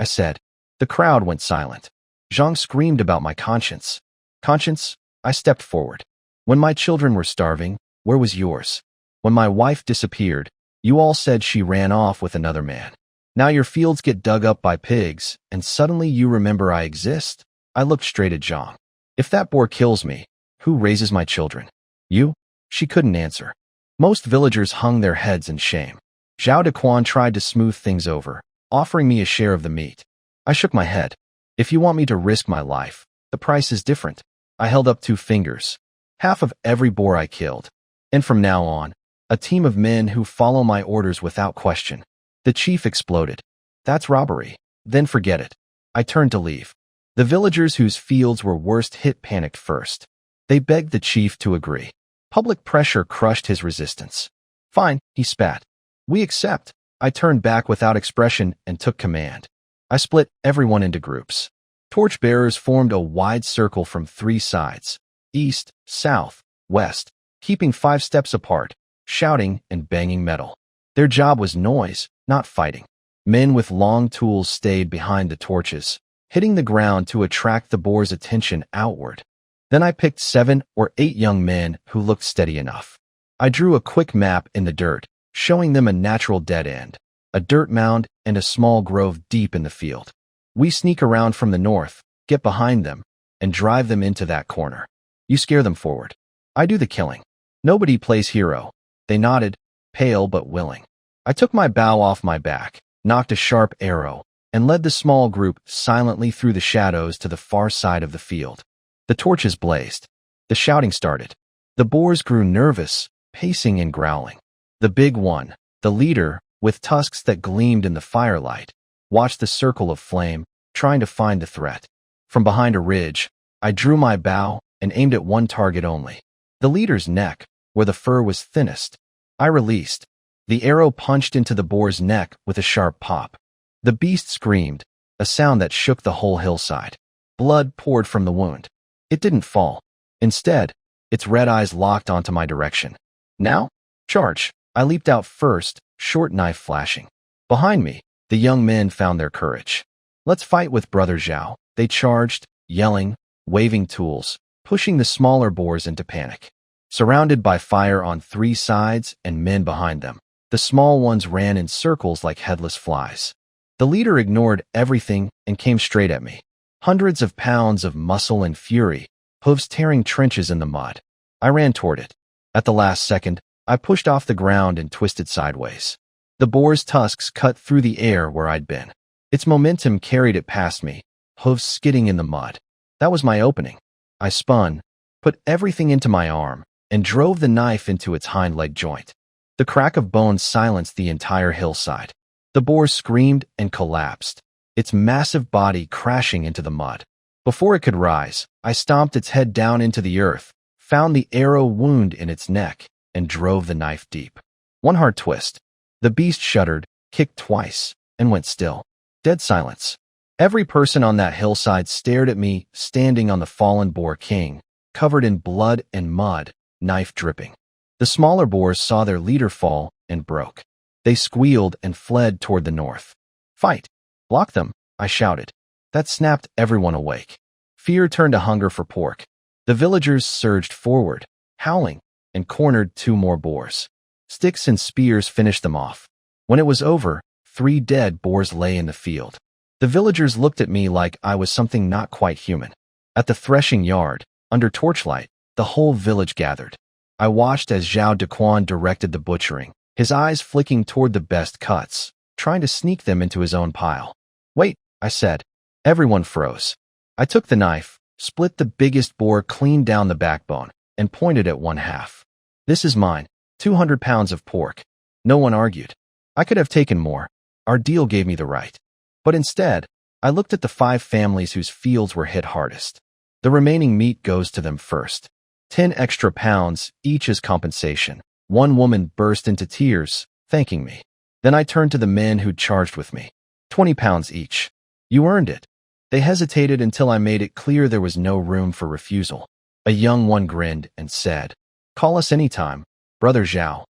said. The crowd went silent. Zhang screamed about my conscience. Conscience? I stepped forward. When my children were starving, where was yours? When my wife disappeared, you all said she ran off with another man. Now your fields get dug up by pigs, and suddenly you remember I exist? I looked straight at Zhang. If that boar kills me, who raises my children? You? She couldn't answer. Most villagers hung their heads in shame. Zhao Dequan tried to smooth things over, offering me a share of the meat. I shook my head. If you want me to risk my life, the price is different. I held up 2 fingers. Half of every boar I killed. And from now on, a team of men who follow my orders without question. The chief exploded. That's robbery. Then forget it. I turned to leave. The villagers whose fields were worst hit panicked first. They begged the chief to agree. Public pressure crushed his resistance. Fine, he spat. We accept. I turned back without expression and took command. I split everyone into groups. Torchbearers formed a wide circle from 3 sides, east, south, west, keeping 5 steps apart, shouting and banging metal. Their job was noise, not fighting. Men with long tools stayed behind the torches, hitting the ground to attract the boar's attention outward. Then I picked 7 or 8 young men who looked steady enough. I drew a quick map in the dirt, showing them a natural dead end, a dirt mound, and a small grove deep in the field. We sneak around from the north, get behind them, and drive them into that corner. You scare them forward. I do the killing. Nobody plays hero. They nodded, pale but willing. I took my bow off my back, knocked a sharp arrow, and led the small group silently through the shadows to the far side of the field. The torches blazed. The shouting started. The boars grew nervous, pacing and growling. The big one, the leader, with tusks that gleamed in the firelight, watched the circle of flame, trying to find the threat. From behind a ridge, I drew my bow and aimed at one target only. The leader's neck, where the fur was thinnest. I released. The arrow punched into the boar's neck with a sharp pop. The beast screamed, a sound that shook the whole hillside. Blood poured from the wound. It didn't fall. Instead, its red eyes locked onto my direction. Now, charge. I leaped out first, short knife flashing. Behind me, the young men found their courage. Let's fight with Brother Zhao. They charged, yelling, waving tools, pushing the smaller boars into panic. Surrounded by fire on 3 sides and men behind them, the small ones ran in circles like headless flies. The leader ignored everything and came straight at me. Hundreds of pounds of muscle and fury, hooves tearing trenches in the mud. I ran toward it. At the last second, I pushed off the ground and twisted sideways. The boar's tusks cut through the air where I'd been. Its momentum carried it past me, hooves skidding in the mud. That was my opening. I spun, put everything into my arm, and drove the knife into its hind leg joint. The crack of bones silenced the entire hillside. The boar screamed and collapsed, its massive body crashing into the mud. Before it could rise, I stomped its head down into the earth, found the arrow wound in its neck, and drove the knife deep. One hard twist. The beast shuddered, kicked twice, and went still. Dead silence. Every person on that hillside stared at me, standing on the fallen boar king, covered in blood and mud, knife dripping. The smaller boars saw their leader fall and broke. They squealed and fled toward the north. Fight! Block them! I shouted. That snapped everyone awake. Fear turned to hunger for pork. The villagers surged forward, howling, and cornered 2 more boars. Sticks and spears finished them off. When it was over, 3 dead boars lay in the field. The villagers looked at me like I was something not quite human. At the threshing yard, under torchlight, the whole village gathered. I watched as Zhao Dequan directed the butchering, his eyes flicking toward the best cuts, trying to sneak them into his own pile. "Wait," I said. Everyone froze. I took the knife, split the biggest boar clean down the backbone, and pointed at one half. "This is mine, 200 pounds of pork." No one argued. I could have taken more. Our deal gave me the right. But instead, I looked at the 5 families whose fields were hit hardest. The remaining meat goes to them first. 10 extra pounds, each as compensation. One woman burst into tears, thanking me. Then I turned to the men who'd charged with me. 20 pounds each. "You earned it." They hesitated until I made it clear there was no room for refusal. A young one grinned and said, "Call us anytime, Brother Zhao."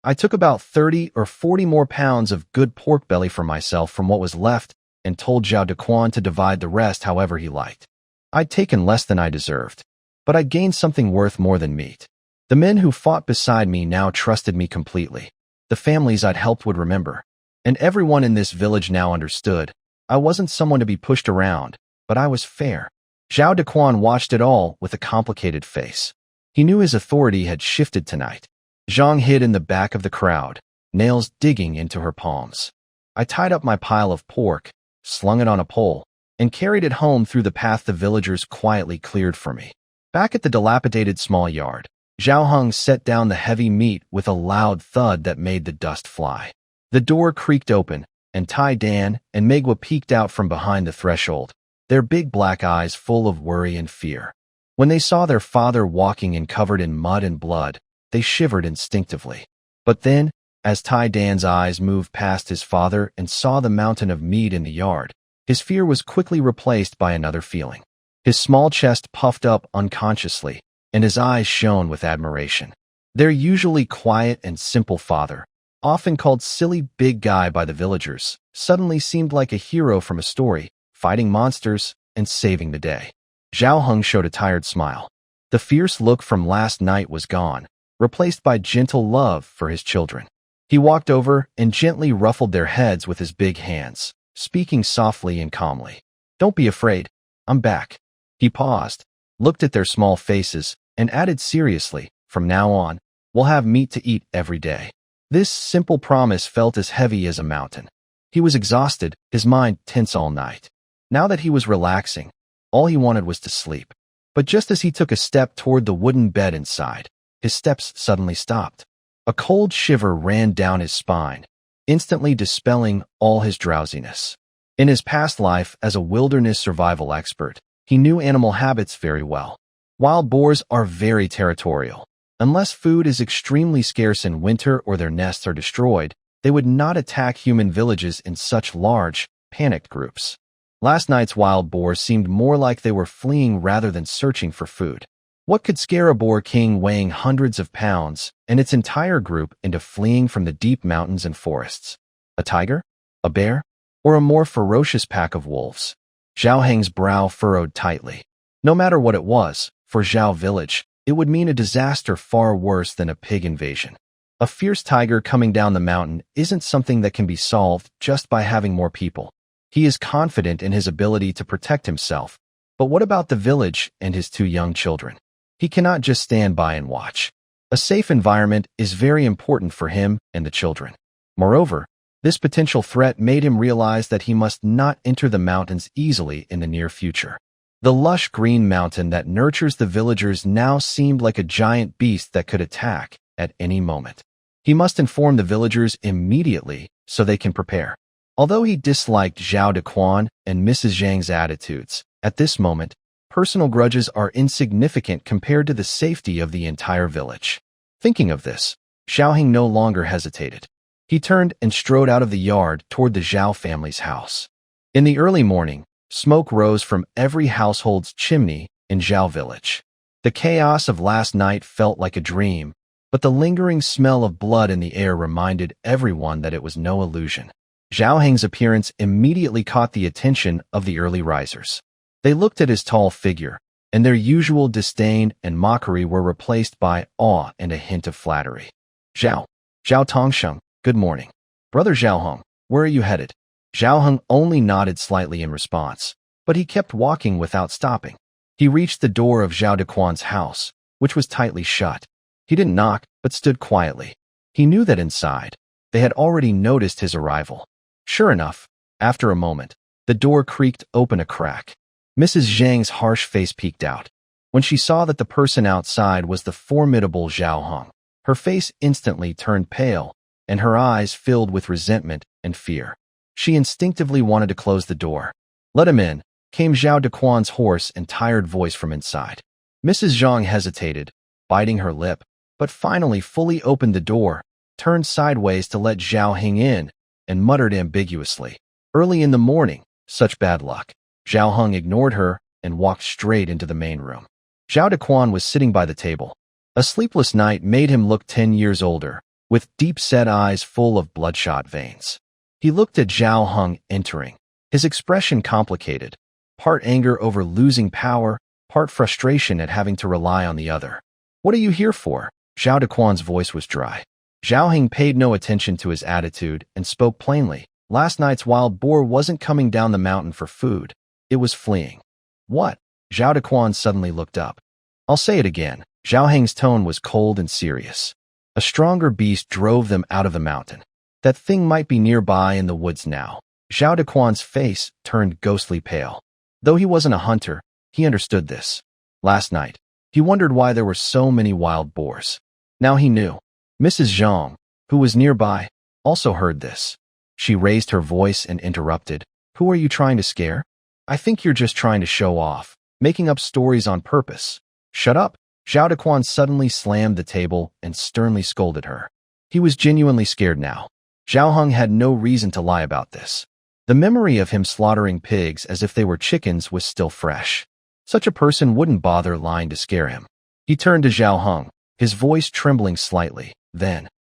I took about 30 or 40 more pounds of good pork belly for myself from what was left and told Zhao Dequan to divide the rest however he liked. I'd taken less than I deserved, but I'd gained something worth more than meat. The men who fought beside me now trusted me completely. The families I'd helped would remember. And everyone in this village now understood. I wasn't someone to be pushed around, but I was fair. Zhao Dequan watched it all with a complicated face. He knew his authority had shifted tonight. Zhang hid in the back of the crowd, nails digging into her palms. I tied up my pile of pork, slung it on a pole, and carried it home through the path the villagers quietly cleared for me. Back at the dilapidated small yard, Zhao Heng set down the heavy meat with a loud thud that made the dust fly. The door creaked open, and Tai Dan and Megwa peeked out from behind the threshold, their big black eyes full of worry and fear. When they saw their father walking and covered in mud and blood, they shivered instinctively. But then, as Tai Dan's eyes moved past his father and saw the mountain of meat in the yard, his fear was quickly replaced by another feeling. His small chest puffed up unconsciously, and his eyes shone with admiration. Their usually quiet and simple father, often called silly big guy by the villagers, suddenly seemed like a hero from a story, fighting monsters and saving the day. Zhao Heng showed a tired smile. The fierce look from last night was gone, replaced by gentle love for his children. He walked over and gently ruffled their heads with his big hands, speaking softly and calmly. "Don't be afraid. I'm back." He paused, looked at their small faces, and added seriously, "From now on, we'll have meat to eat every day." This simple promise felt as heavy as a mountain. He was exhausted, his mind tense all night. Now that he was relaxing, all he wanted was to sleep. But just as he took a step toward the wooden bed inside, his steps suddenly stopped. A cold shiver ran down his spine, instantly dispelling all his drowsiness. In his past life as a wilderness survival expert, he knew animal habits very well. Wild boars are very territorial. Unless food is extremely scarce in winter or their nests are destroyed, they would not attack human villages in such large, panicked groups. Last night's wild boars seemed more like they were fleeing rather than searching for food. What could scare a boar king weighing hundreds of pounds and its entire group into fleeing from the deep mountains and forests? A tiger? A bear? Or a more ferocious pack of wolves? Zhao Heng's brow furrowed tightly. No matter what it was, for Zhao Village, it would mean a disaster far worse than a pig invasion. A fierce tiger coming down the mountain isn't something that can be solved just by having more people. He is confident in his ability to protect himself. But what about the village and his 2 young children? He cannot just stand by and watch. A safe environment is very important for him and the children. Moreover, this potential threat made him realize that he must not enter the mountains easily in the near future. The lush green mountain that nurtures the villagers now seemed like a giant beast that could attack at any moment. He must inform the villagers immediately so they can prepare. Although he disliked Zhao Dequan and Mrs. Zhang's attitudes, at this moment, personal grudges are insignificant compared to the safety of the entire village. Thinking of this, Zhao Heng no longer hesitated. He turned and strode out of the yard toward the Zhao family's house. In the early morning, smoke rose from every household's chimney in Zhao village. The chaos of last night felt like a dream, but the lingering smell of blood in the air reminded everyone that it was no illusion. Zhao Heng's appearance immediately caught the attention of the early risers. They looked at his tall figure, and their usual disdain and mockery were replaced by awe and a hint of flattery. Zhao Tongsheng, good morning. Brother Zhao Heng, where are you headed? Zhao Heng only nodded slightly in response, but he kept walking without stopping. He reached the door of Zhao Dequan's house, which was tightly shut. He didn't knock, but stood quietly. He knew that inside, they had already noticed his arrival. Sure enough, after a moment, the door creaked open a crack. Mrs. Zhang's harsh face peeked out. When she saw that the person outside was the formidable Zhao Hong, her face instantly turned pale, and her eyes filled with resentment and fear. She instinctively wanted to close the door. "Let him in," came Zhao Dequan's hoarse and tired voice from inside. Mrs. Zhang hesitated, biting her lip, but finally fully opened the door, turned sideways to let Zhao Heng in, and muttered ambiguously, "Early in the morning, such bad luck." Zhao Heng ignored her and walked straight into the main room. Zhao Dequan was sitting by the table. A sleepless night made him look 10 years older, with deep-set eyes full of bloodshot veins. He looked at Zhao Heng entering, his expression complicated, part anger over losing power, part frustration at having to rely on the other. "What are you here for?" Zhao Dequan's voice was dry. Zhao Heng paid no attention to his attitude and spoke plainly. "Last night's wild boar wasn't coming down the mountain for food. It was fleeing." "What?" Zhao Dequan suddenly looked up. "I'll say it again." Zhao Heng's tone was cold and serious. "A stronger beast drove them out of the mountain. That thing might be nearby in the woods now." Zhao Dequan's face turned ghostly pale. Though he wasn't a hunter, he understood this. Last night, he wondered why there were so many wild boars. Now he knew. Mrs. Zhang, who was nearby, also heard this. She raised her voice and interrupted. "Who are you trying to scare? I think you're just trying to show off, making up stories on purpose." "Shut up." Zhao Dequan suddenly slammed the table and sternly scolded her. He was genuinely scared now. Zhao Heng had no reason to lie about this. The memory of him slaughtering pigs as if they were chickens was still fresh. Such a person wouldn't bother lying to scare him. He turned to Zhao Heng, his voice trembling slightly. "Then,